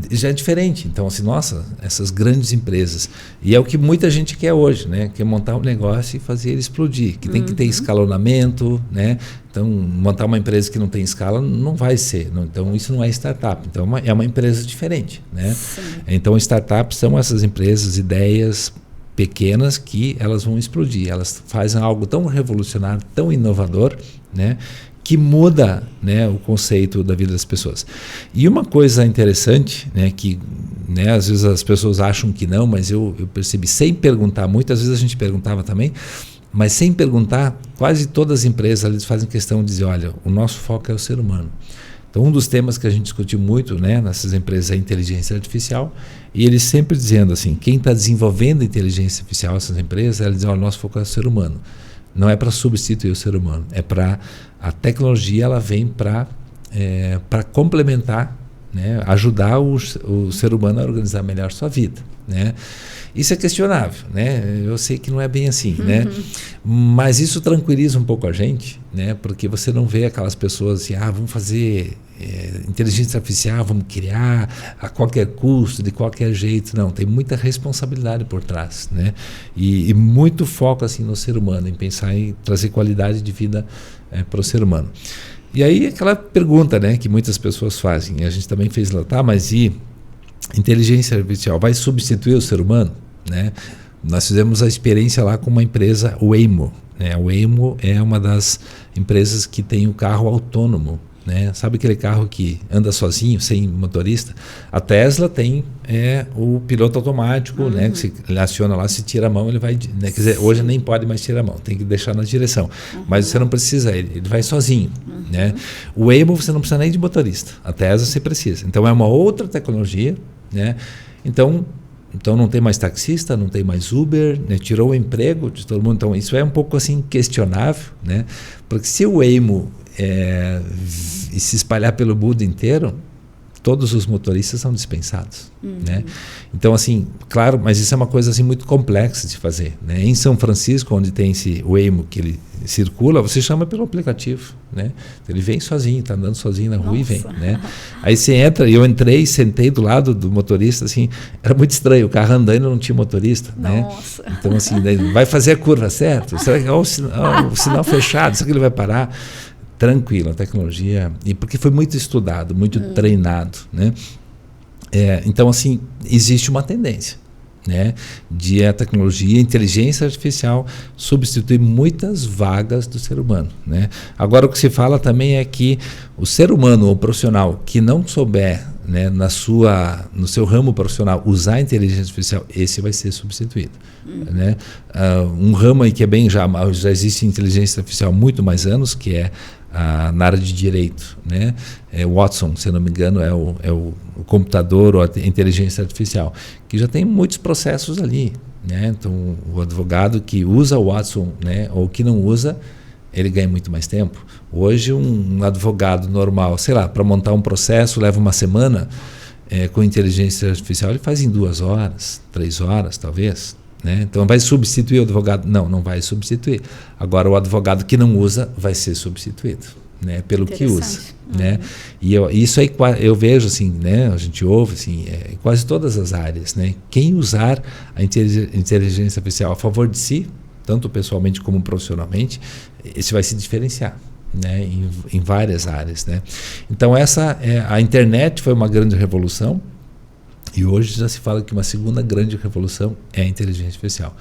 já é diferente. Então, assim, nossa, essas grandes empresas. E é o que muita gente quer hoje, né? Quer montar um negócio e fazer ele explodir. Que tem que ter escalonamento, né? Então, montar uma empresa que não tem escala não vai ser. Então, isso não é startup. Então, é uma empresa diferente, né? Sim. Então, startups são essas empresas, ideias pequenas que elas vão explodir. Elas fazem algo tão revolucionário, tão inovador, né, que muda, né, o conceito da vida das pessoas. E uma coisa interessante, né, que, né, às vezes as pessoas acham que não, mas eu percebi, sem perguntar, muitas vezes a gente perguntava também, mas sem perguntar, quase todas as empresas eles fazem questão de dizer, olha, o nosso foco é o ser humano. Então, um dos temas que a gente discutiu muito, né, nessas empresas é a inteligência artificial, e eles sempre dizendo assim, quem está desenvolvendo a inteligência artificial, essas empresas, eles dizem, olha, o nosso foco é o ser humano. Não é para substituir o ser humano, é para a tecnologia, ela vem para complementar, né, ajudar o ser humano a organizar melhor sua vida, né? Isso é questionável, né? Eu sei que não é bem assim, né? Mas isso tranquiliza um pouco a gente, né? Porque você não vê aquelas pessoas assim, vamos fazer inteligência artificial, vamos criar a qualquer custo, de qualquer jeito. Não, tem muita responsabilidade por trás, né? E muito foco assim no ser humano, em pensar em trazer qualidade de vida para o ser humano. E aí aquela pergunta, né, que muitas pessoas fazem, e a gente também fez lá, mas e inteligência artificial vai substituir o ser humano? Né? Nós fizemos a experiência lá com uma empresa, o Waymo. Né? O Waymo é uma das empresas que tem o carro autônomo. né? Sabe aquele carro que anda sozinho, sem motorista? A Tesla tem o piloto automático, né? Que você aciona lá, se tira a mão, ele vai... Né? Quer dizer, hoje nem pode mais tirar a mão, tem que deixar na direção. Mas você não precisa, ele vai sozinho. Né? O Waymo você não precisa nem de motorista. A Tesla você precisa. Então é uma outra tecnologia, né? Então não tem mais taxista, não tem mais Uber, né? Tirou o emprego de todo mundo. Então isso é um pouco assim questionável, né? Porque se o Waymo se espalhar pelo mundo inteiro, todos os motoristas são dispensados, né? Então assim, claro, mas isso é uma coisa assim muito complexa de fazer, né? Em São Francisco, onde tem esse Waymo que ele circula, você chama pelo aplicativo, né? Ele vem sozinho, está andando sozinho na rua e vem, né? Aí você entra, eu entrei, sentei do lado do motorista, assim, era muito estranho, o carro andando não tinha motorista, né? Então assim, vai fazer a curva certo? Será que o sinal fechado? Será que ele vai parar? Tranquilo, a tecnologia, e porque foi muito estudado, muito treinado, né? Então assim, existe uma tendência, né, de a tecnologia, a inteligência artificial substituir muitas vagas do ser humano, né? Agora o que se fala também é que o ser humano ou profissional que não souber, né, no seu ramo profissional usar a inteligência artificial, esse vai ser substituído, né? Um ramo aí que é já existe inteligência artificial há muito mais anos, que é na área de direito, né? Watson, se eu não me engano, é o computador ou a inteligência artificial, que já tem muitos processos ali, né? Então, o advogado que usa o Watson, né, ou que não usa, ele ganha muito mais tempo. Hoje, um advogado normal, sei lá, para montar um processo leva uma semana, com inteligência artificial ele faz em 2 horas, 3 horas, talvez. Né? Então, vai substituir o advogado? Não vai substituir. Agora, o advogado que não usa vai ser substituído, né, pelo que usa. Né? E isso aí eu vejo, assim, né, a gente ouve assim, em quase todas as áreas. Né? Quem usar a inteligência artificial a favor de si, tanto pessoalmente como profissionalmente, esse vai se diferenciar. Né, em várias áreas. Né? Então, a internet foi uma grande revolução. E hoje já se fala que uma segunda grande revolução é a inteligência artificial.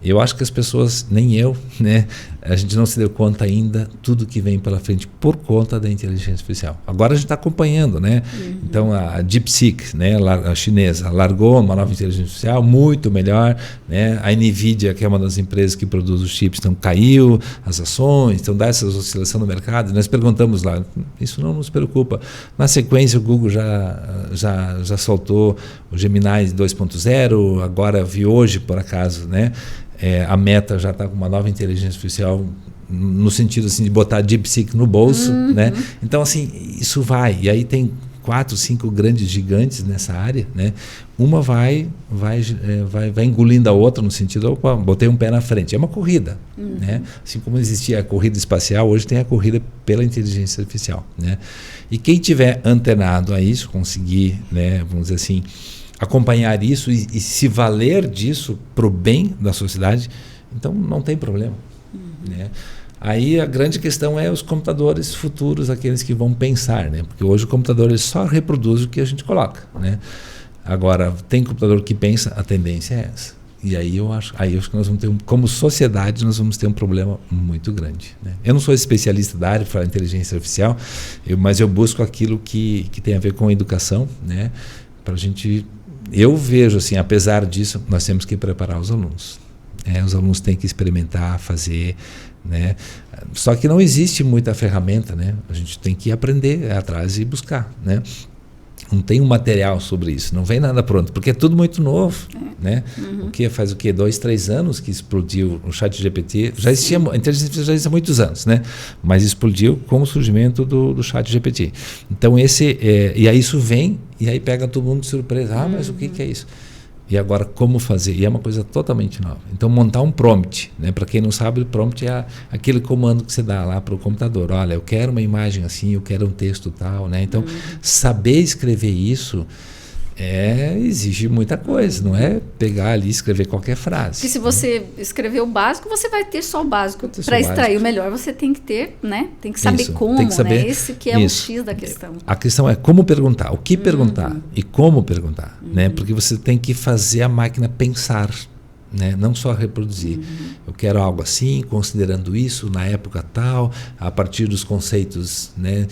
Eu acho que as pessoas, nem eu, né, a gente não se deu conta ainda tudo que vem pela frente por conta da inteligência artificial. Agora a gente está acompanhando, né? Então a DeepSeek, né, a chinesa, largou uma nova inteligência artificial muito melhor, né? A Nvidia, que é uma das empresas que produz os chips, então caiu as ações, então dá essa oscilação no mercado. E nós perguntamos lá, isso não nos preocupa. Na sequência o Google já soltou o Gemini 2.0, agora vi hoje por acaso, né? A Meta já está com uma nova inteligência artificial no sentido assim, de botar DeepSeek no bolso, né? Então assim, isso vai. E aí tem 4, 5 grandes gigantes nessa área, né? Uma vai engolindo a outra no sentido, opa, botei um pé na frente. É uma corrida, né? Assim como existia a corrida espacial, hoje tem a corrida pela inteligência artificial, né? E quem tiver antenado a isso, conseguir, né, vamos dizer assim, acompanhar isso e se valer disso para o bem da sociedade, então não tem problema. Né? Aí a grande questão é os computadores futuros, aqueles que vão pensar, né? Porque hoje o computador ele só reproduz o que a gente coloca. Né? Agora, tem computador que pensa, a tendência é essa. E aí eu acho que nós vamos ter, como sociedade, nós vamos ter um problema muito grande. Né? Eu não sou especialista da área para inteligência artificial, mas eu busco aquilo que tem a ver com a educação, né? Para a gente... Eu vejo assim, apesar disso, nós temos que preparar os alunos. Os alunos têm que experimentar, fazer, né? Só que não existe muita ferramenta, né? A gente tem que aprender atrás e buscar, né? Não tem um material sobre isso, não vem nada pronto, porque é tudo muito novo, né? Faz 2, 3 anos que explodiu o ChatGPT, a inteligência artificial já existe há muitos anos, né? Mas explodiu com o surgimento do ChatGPT. Então e aí isso vem e aí pega todo mundo de surpresa, mas o que é isso? E agora como fazer? E é uma coisa totalmente nova. Então montar um prompt, né? Para quem não sabe, o prompt é aquele comando que você dá lá para o computador. Olha, eu quero uma imagem assim, eu quero um texto tal, né? Então saber escrever isso exige muita coisa, não é pegar ali e escrever qualquer frase. Porque se você escrever o básico, você vai ter só o básico. Para extrair o melhor, você tem que ter, né? Tem que saber como, tem que saber, né? Esse que é o X da questão. A questão é como perguntar, o que perguntar e como perguntar, né? Porque você tem que fazer a máquina pensar, né? Não só reproduzir. Eu quero algo assim, considerando isso, na época tal, a partir dos conceitos, né?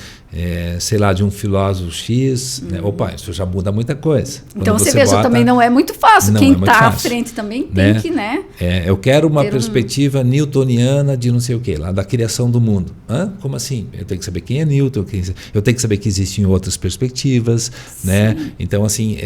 Sei lá, de um filósofo X. Né? Opa, isso já muda muita coisa. Então você veja, também não é muito fácil. Quem está à frente também tem que, né? Eu quero uma perspectiva newtoniana de não sei o quê, lá da criação do mundo. Hã? Como assim? Eu tenho que saber quem é Newton, eu tenho que saber que existem outras perspectivas, né? Então, assim,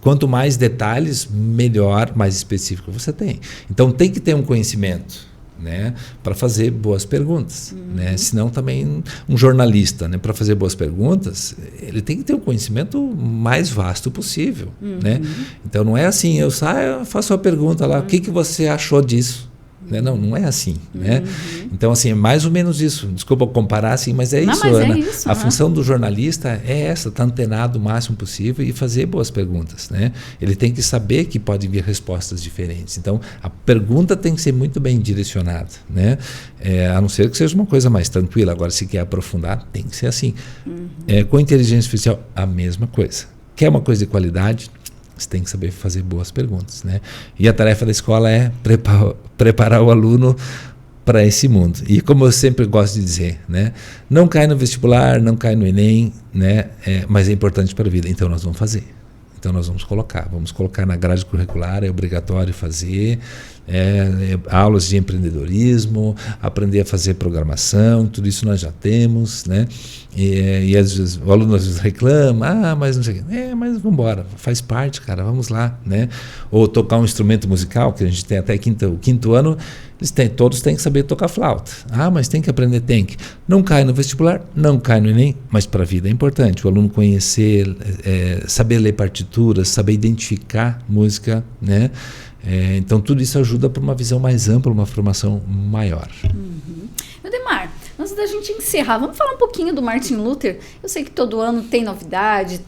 quanto mais detalhes, melhor, mais específico você tem. Então, tem que ter um conhecimento, né, para fazer boas perguntas, né? Senão também um jornalista, né, para fazer boas perguntas, ele tem que ter o conhecimento mais vasto possível, né? Então não é assim, eu saio, faço uma pergunta lá, o que você achou disso? Né? Não é assim, né? Então, assim, é mais ou menos isso. Desculpa comparar assim, mas é isso, Ana. A função do jornalista é essa, estar antenado o máximo possível e fazer boas perguntas, né? Ele tem que saber que pode vir respostas diferentes. Então, a pergunta tem que ser muito bem direcionada, né? A não ser que seja uma coisa mais tranquila. Agora, se quer aprofundar, tem que ser assim. Com inteligência artificial, a mesma coisa. Quer uma coisa de qualidade? Você tem que saber fazer boas perguntas, né? E a tarefa da escola é preparar o aluno para esse mundo. E como eu sempre gosto de dizer, né? Não cai no vestibular, não cai no Enem, né? Mas é importante para a vida. Então nós vamos fazer. Então nós vamos colocar na grade curricular, é obrigatório fazer. Aulas de empreendedorismo, aprender a fazer programação, tudo isso nós já temos, né? E às vezes o aluno às vezes reclama, mas não sei o quê. Mas vamos embora, faz parte, cara, vamos lá, né? Ou tocar um instrumento musical, que a gente tem até o quinto ano, todos têm que saber tocar flauta. Mas tem que aprender, tem que. Não cai no vestibular, não cai no Enem, mas para a vida é importante o aluno conhecer, saber ler partituras, saber identificar música, né? Então tudo isso ajuda para uma visão mais ampla, uma formação maior. Ademar, antes da gente encerrar, vamos falar um pouquinho do Martin Luther. Eu sei que todo ano tem novidade,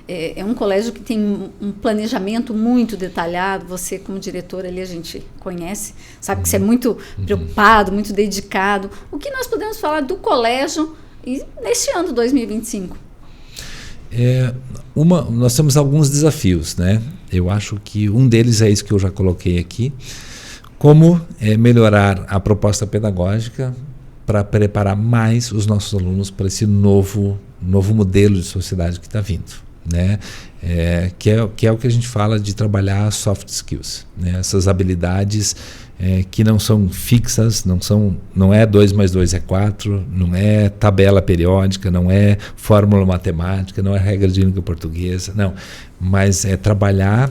é um colégio que tem um planejamento muito detalhado. Você, como diretor ali, a gente conhece, sabe que você é muito preocupado, muito dedicado. O que nós podemos falar do colégio neste ano 2025? Nós temos alguns desafios, né? Eu acho que um deles é isso que eu já coloquei aqui, como melhorar a proposta pedagógica para preparar mais os nossos alunos para esse novo modelo de sociedade que está vindo, né? Que é o que a gente fala de trabalhar soft skills, né? Essas habilidades que não são fixas, não é 2 mais 2 é 4, não é tabela periódica, não é fórmula matemática, não é regra de língua portuguesa, não. Mas é trabalhar,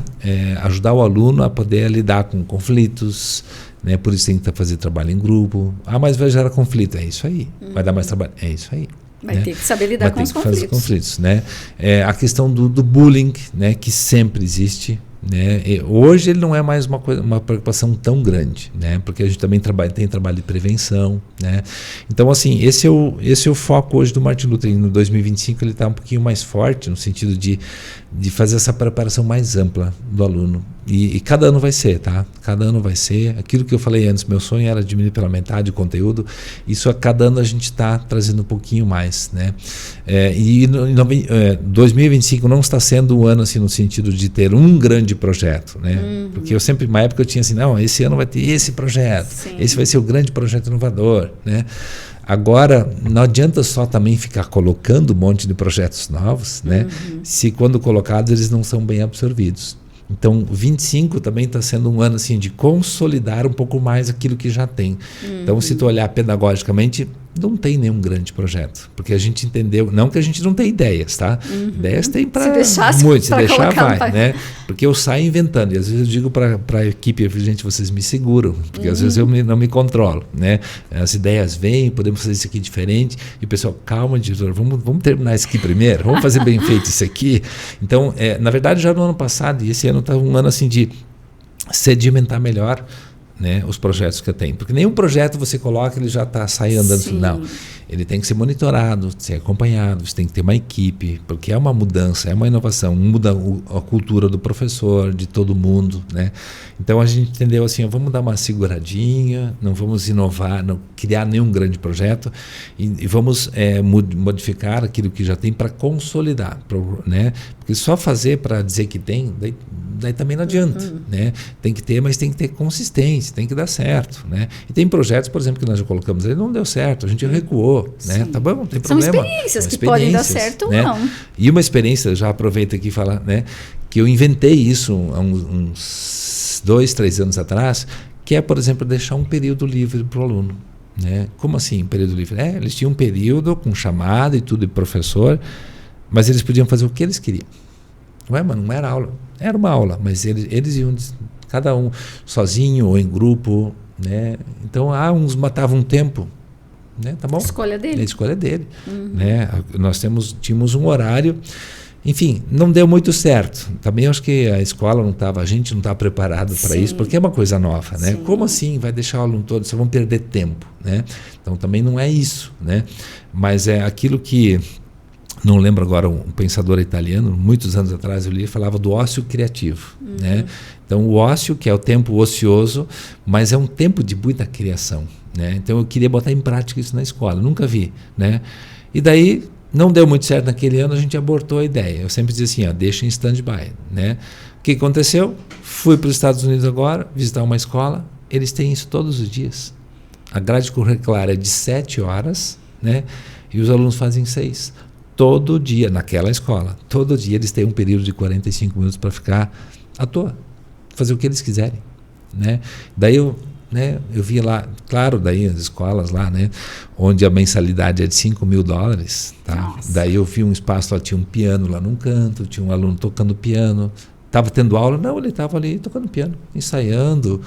ajudar o aluno a poder lidar com conflitos, né? Por isso tem que fazer trabalho em grupo. Mas vai gerar conflito, é isso aí. Vai dar mais trabalho, é isso aí. Vai ter que saber lidar com os conflitos. Fazer conflitos, né? A questão do bullying, né? Que sempre existe. Né? Hoje ele não é mais uma preocupação tão grande, né? Porque a gente também tem trabalho de prevenção, né? Então, assim, esse é o foco hoje do Martin Luther. No 2025 ele está um pouquinho mais forte no sentido de fazer essa preparação mais ampla do aluno. E cada ano vai ser, tá? Cada ano vai ser. Aquilo que eu falei antes, meu sonho era diminuir pela metade o conteúdo. Isso a cada ano a gente está trazendo um pouquinho mais, né? 2025 não está sendo um ano assim no sentido de ter um grande projeto, né? Porque uma época eu tinha assim, não, esse ano vai ter esse projeto, esse vai ser o grande projeto inovador, né? Agora, não adianta só também ficar colocando um monte de projetos novos, né? Se quando colocados eles não são bem absorvidos. Então, 25 também está sendo um ano assim, de consolidar um pouco mais aquilo que já tem. Então, se tu olhar pedagogicamente, não tem nenhum grande projeto. Porque a gente entendeu, não que a gente não tenha ideias, tá? Ideias tem para muito, se deixar vai, né? Porque eu saio inventando. E às vezes eu digo para a equipe, gente, vocês me seguram. Porque às vezes eu não me controlo, né? As ideias vêm, podemos fazer isso aqui diferente. E o pessoal, calma, diretor, vamos terminar isso aqui primeiro. Vamos fazer bem feito isso aqui. Então, na verdade, já no ano passado, e esse ano está um ano assim de sedimentar melhor, né, os projetos que eu tenho. Porque nenhum projeto você coloca, ele já está saindo andando. Sim. Não. Ele tem que ser monitorado, ser acompanhado, você tem que ter uma equipe, porque é uma mudança, é uma inovação, muda a cultura do professor, de todo mundo, né? Então a gente entendeu assim, vamos dar uma seguradinha, não vamos inovar, não criar nenhum grande projeto e vamos modificar aquilo que já tem para consolidar, né? Porque só fazer para dizer que tem, daí também não adianta, né? Tem que ter, mas tem que ter consistência, tem que dar certo, né? E tem projetos, por exemplo, que nós já colocamos ali, não deu certo, a gente recuou, né? Tá bom, não tem problema. São experiências que podem dar certo, né? Ou não. E uma experiência, já aproveito aqui e falar, né? Que eu inventei isso há uns 2, 3 anos atrás, que é, por exemplo, deixar um período livre para o aluno. Né? Como assim, período livre? Eles tinham um período com chamada e tudo de professor, mas eles podiam fazer o que eles queriam. Mas não era aula. Era uma aula, mas eles iam, cada um sozinho ou em grupo. Né? Então, uns matavam um tempo. Né? Tá bom? A escolha dele. A escolha dele. Né? Nós tínhamos um horário. Enfim, não deu muito certo. Também acho que a escola a gente não estava preparado para isso, porque é uma coisa nova, né? Sim. Como assim vai deixar o aluno todo? Vocês vão perder tempo, né? Então também não é isso, né? Mas é aquilo que, não lembro agora, um pensador italiano, muitos anos atrás eu li, falava do ócio criativo, né? Então o ócio, que é o tempo ocioso, mas é um tempo de muita criação, né? Então eu queria botar em prática isso na escola, nunca vi, né? E daí não deu muito certo naquele ano, a gente abortou a ideia. Eu sempre dizia assim, deixa em stand-by, né? O que aconteceu? Fui para os Estados Unidos agora, visitar uma escola, eles têm isso todos os dias. A grade curricular é de 7 horas, né? E os alunos fazem 6. Todo dia, naquela escola. Todo dia eles têm um período de 45 minutos para ficar à toa, fazer o que eles quiserem, né? Daí eu vi lá, claro, daí as escolas lá, né, onde a mensalidade é de $5.000, tá? Nossa. Daí eu vi um espaço lá, tinha um piano lá num canto, tinha um aluno tocando piano, estava tendo aula, não, ele estava ali tocando piano, ensaiando,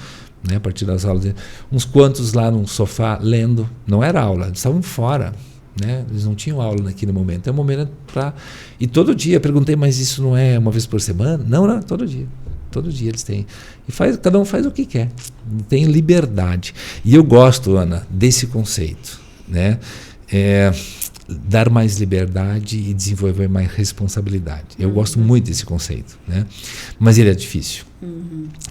né, a partir das aulas, uns quantos lá num sofá lendo, não era aula, eles estavam fora, né, eles não tinham aula naquele momento, é um momento para... E todo dia, perguntei, mas isso não é uma vez por semana? Não, todo dia. Todo dia eles têm. E cada um faz o que quer. Tem liberdade. E eu gosto, Ana, desse conceito. Né? Dar mais liberdade e desenvolver mais responsabilidade. Eu gosto muito desse conceito. Né? Mas ele é difícil.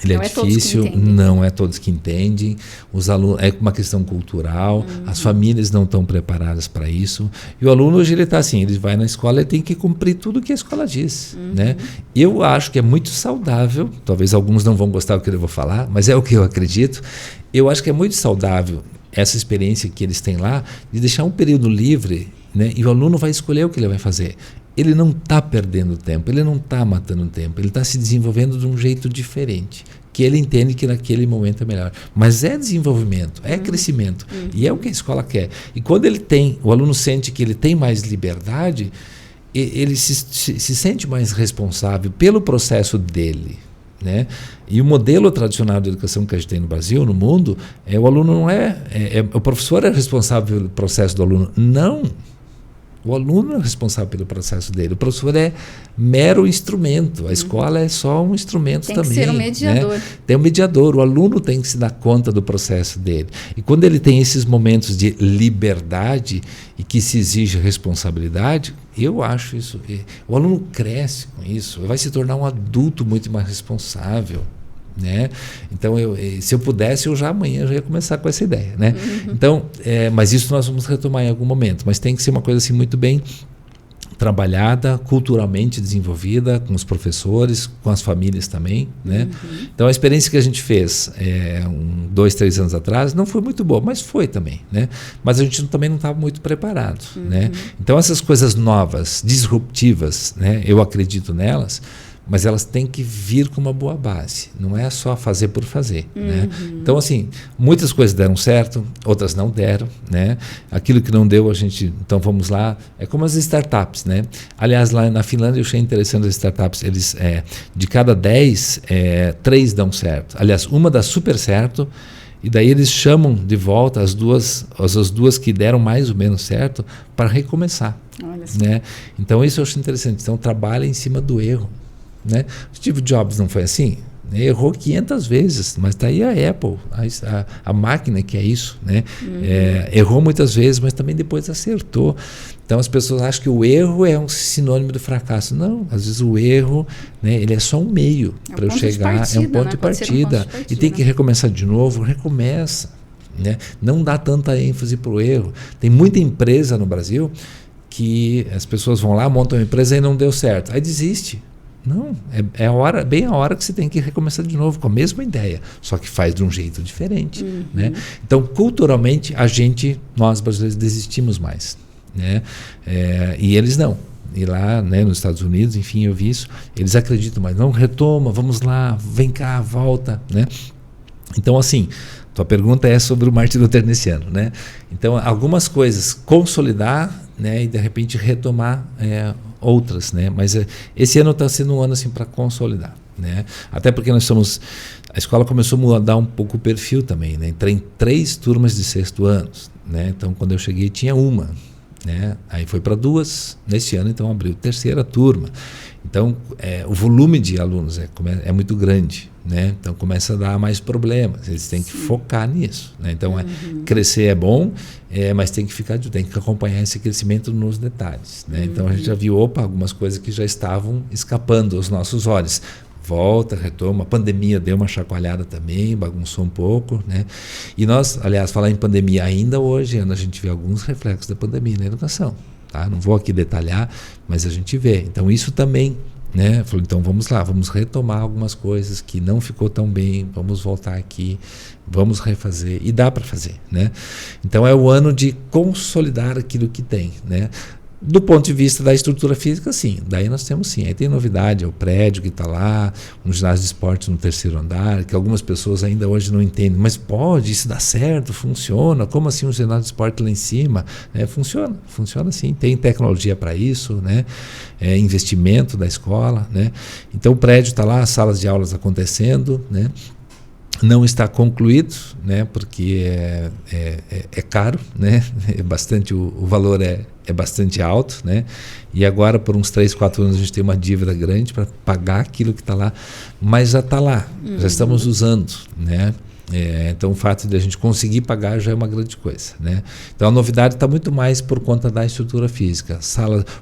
Ele não é difícil, não é todos que entendem. Os alunos, é uma questão cultural, as famílias não estão preparadas para isso. E o aluno hoje ele está assim, ele vai na escola e tem que cumprir tudo que a escola diz. Né? Eu acho que é muito saudável, talvez alguns não vão gostar do que eu vou falar, mas é o que eu acredito. Eu acho que é muito saudável essa experiência que eles têm lá, de deixar um período livre, né? E o aluno vai escolher o que ele vai fazer. Ele não está perdendo tempo, ele não está matando tempo, ele está se desenvolvendo de um jeito diferente, que ele entende que naquele momento é melhor. Mas é desenvolvimento, é crescimento, e é o que a escola quer. E quando o aluno sente que ele tem mais liberdade, ele se sente mais responsável pelo processo dele. Né? E o modelo tradicional de educação que a gente tem no Brasil, no mundo, o aluno não o professor é responsável pelo processo do aluno. Não! O aluno é responsável pelo processo dele. O professor é mero instrumento. A escola é só um instrumento também. Tem que ser um mediador. Né? Tem um mediador. O aluno tem que se dar conta do processo dele. E quando ele tem esses momentos de liberdade e que se exige responsabilidade, eu acho isso. O aluno cresce com isso. Vai se tornar um adulto muito mais responsável. Né? Então, se eu pudesse, amanhã já ia começar com essa ideia. Né? Então, mas isso nós vamos retomar em algum momento. Mas tem que ser uma coisa assim muito bem trabalhada, culturalmente desenvolvida, com os professores, com as famílias também. Né? Então, a experiência que a gente fez 2, 3 anos atrás não foi muito boa, mas foi também. Né? Mas a gente também não estava muito preparado. Né? Então, essas coisas novas, disruptivas, né? Eu acredito nelas, mas elas têm que vir com uma boa base, não é só fazer por fazer. Né? Então, assim, muitas coisas deram certo, outras não deram. Né? Aquilo que não deu, então vamos lá, é como as startups. Né? Aliás, lá na Finlândia eu achei interessante as startups, eles, de cada 10, 3 dão certo. Aliás, uma dá super certo, e daí eles chamam de volta as duas que deram mais ou menos certo para recomeçar. Né? Então, isso eu acho interessante. Então, trabalha em cima do erro. Né? O Steve Jobs não foi assim? Errou 500 vezes, mas está aí a Apple, a máquina que é isso. Né? Errou muitas vezes, mas também depois acertou. Então as pessoas acham que o erro é um sinônimo de fracasso. Não, às vezes o erro, né, ele é só um meio para eu chegar, é um ponto de partida. E tem que recomeçar de novo, recomeça. Né? Não dá tanta ênfase para o erro. Tem muita empresa no Brasil que as pessoas vão lá, montam uma empresa e não deu certo. Aí desiste. Não, é a hora, bem a hora que você tem que recomeçar de novo com a mesma ideia, só que faz de um jeito diferente, né? Então, culturalmente, nós brasileiros desistimos mais, né? E eles não. E lá, né, nos Estados Unidos, enfim, eu vi isso, eles acreditam, mas não, retoma, vamos lá, vem cá, volta, né? Então, assim, tua pergunta é sobre o Martin Luther nesse ano, né? Então, algumas coisas consolidar, né, e de repente retomar outras, né? Mas esse ano está sendo um ano assim para consolidar, né? Até porque a escola começou a mudar um pouco o perfil também, né? Entrei em 3 turmas de 6º ano, né? Então, quando eu cheguei tinha uma, né? Aí foi para 2, nesse ano então abriu 3ª turma. Então o volume de alunos é muito grande, né? Então começa a dar mais problemas, eles têm que focar nisso, né? Então crescer é bom, mas tem que acompanhar esse crescimento nos detalhes, né? Então a gente já viu algumas coisas que já estavam escapando aos nossos olhos. Volta, retoma. A pandemia deu uma chacoalhada também, bagunçou um pouco, né? E nós, aliás, falar em pandemia ainda hoje, a gente vê alguns reflexos da pandemia na educação, tá? Não vou aqui detalhar, mas a gente vê. Então isso também, né? Falou, então vamos lá, vamos retomar algumas coisas que não ficou tão bem, vamos voltar aqui, vamos refazer, e dá para fazer, né? Então é o ano de consolidar aquilo que tem, né? Do ponto de vista da estrutura física, sim. Daí nós temos sim. Aí tem novidade, é o prédio que está lá, um ginásio de esporte no 3º andar, que algumas pessoas ainda hoje não entendem. Mas pode, isso dá certo, funciona. Como assim um ginásio de esporte lá em cima? Funciona sim. Tem tecnologia para isso, né? Investimento da escola, né? Então o prédio está lá, as salas de aulas acontecendo, né? Não está concluído, né, porque é caro, né, o valor é bastante alto, né, e agora por uns 3, 4 anos a gente tem uma dívida grande para pagar aquilo que está lá, mas já está lá, já estamos usando, né. Então o fato de a gente conseguir pagar já é uma grande coisa, né? Então a novidade está muito mais por conta da estrutura física.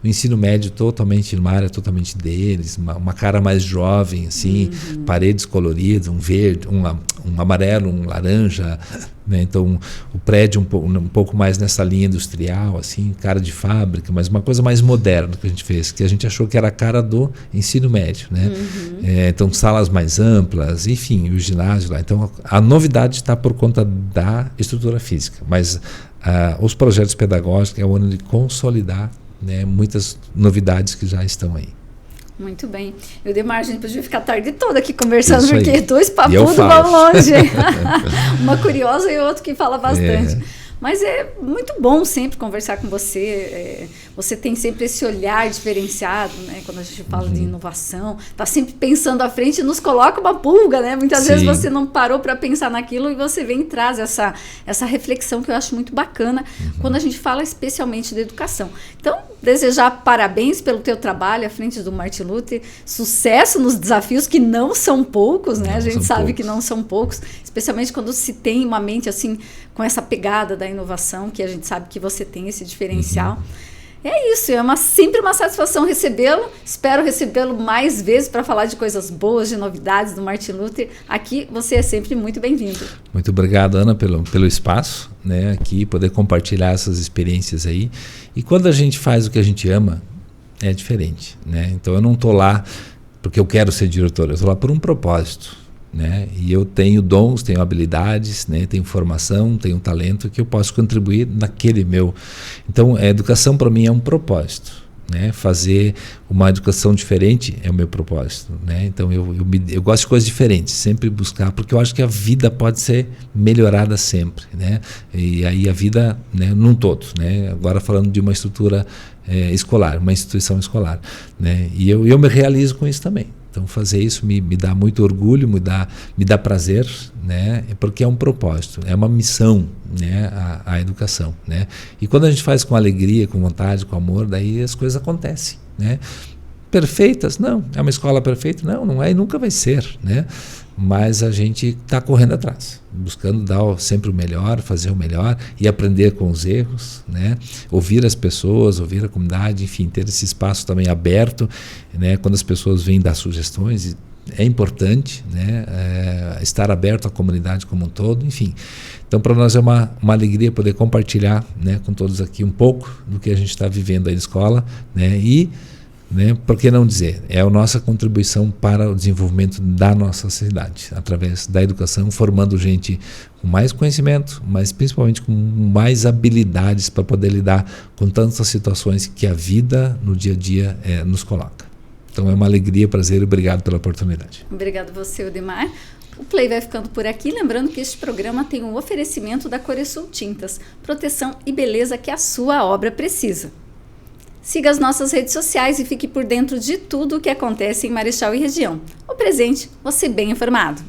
O ensino médio totalmente, uma área totalmente deles, uma cara mais jovem, assim, paredes coloridas, um verde, um amarelo, um laranja, né? Então o prédio um pouco mais nessa linha industrial, assim, cara de fábrica, mas uma coisa mais moderna que a gente fez, que a gente achou que era a cara do ensino médio, né? Então salas mais amplas, enfim, o ginásio lá. Então a novidade está por conta da estrutura física, mas os projetos pedagógicos é o ano de consolidar, né, muitas novidades que já estão aí. Muito bem. Eu dei margem, podia ficar a tarde toda aqui conversando, porque 2 papudos vão longe. Uma curiosa e outro que fala bastante. Mas é muito bom sempre conversar com você. Você tem sempre esse olhar diferenciado, né? Quando a gente fala de inovação, está sempre pensando à frente e nos coloca uma pulga, né? Muitas vezes você não parou para pensar naquilo e você vem e traz essa reflexão que eu acho muito bacana quando a gente fala especialmente de educação. Então, desejar parabéns pelo teu trabalho à frente do Martin Luther, sucesso nos desafios que não são poucos, né? A gente sabe que não são poucos, especialmente quando se tem uma mente assim com essa pegada da inovação, que a gente sabe que você tem esse diferencial. É isso, sempre uma satisfação recebê-lo. Espero recebê-lo mais vezes para falar de coisas boas, de novidades do Martin Luther. Aqui você é sempre muito bem-vindo. Muito obrigado, Ana, pelo espaço, né, aqui, poder compartilhar essas experiências aí. E quando a gente faz o que a gente ama, é diferente, né? Então eu não estou lá porque eu quero ser diretor, eu estou lá por um propósito, né? E eu tenho dons, tenho habilidades, né? Tenho formação, tenho talento que eu posso contribuir naquele meu. Então a educação para mim é um propósito, né? Fazer uma educação diferente é o meu propósito, né? Então eu gosto de coisas diferentes, sempre buscar, porque eu acho que a vida pode ser melhorada sempre, né? E aí a vida, né, num todo, né? Agora falando de uma estrutura escolar, uma instituição escolar, né? E eu me realizo com isso também. Então fazer isso me dá muito orgulho, me dá prazer, né? Porque é um propósito, é uma missão, né? A educação, né? E quando a gente faz com alegria, com vontade, com amor, daí as coisas acontecem, né? Perfeitas? Não. É uma escola perfeita? Não é e nunca vai ser, né? Mas a gente está correndo atrás, buscando dar sempre o melhor, fazer o melhor e aprender com os erros, né? Ouvir as pessoas, ouvir a comunidade, enfim, ter esse espaço também aberto, né? Quando as pessoas vêm dar sugestões, é importante, né? Estar aberto à comunidade como um todo, enfim. Então, para nós é uma alegria poder compartilhar, né, com todos aqui um pouco do que a gente está vivendo aí na escola, né? E né? Por que não dizer? É a nossa contribuição para o desenvolvimento da nossa cidade, através da educação, formando gente com mais conhecimento, mas principalmente com mais habilidades para poder lidar com tantas situações que a vida no dia a dia nos coloca. Então é uma alegria, prazer e obrigado pela oportunidade. Obrigado você, Odemar. O Play vai ficando por aqui, lembrando que este programa tem um oferecimento da Coresul Tintas, proteção e beleza que a sua obra precisa. Siga as nossas redes sociais e fique por dentro de tudo o que acontece em Marechal e região. O presente, você bem informado.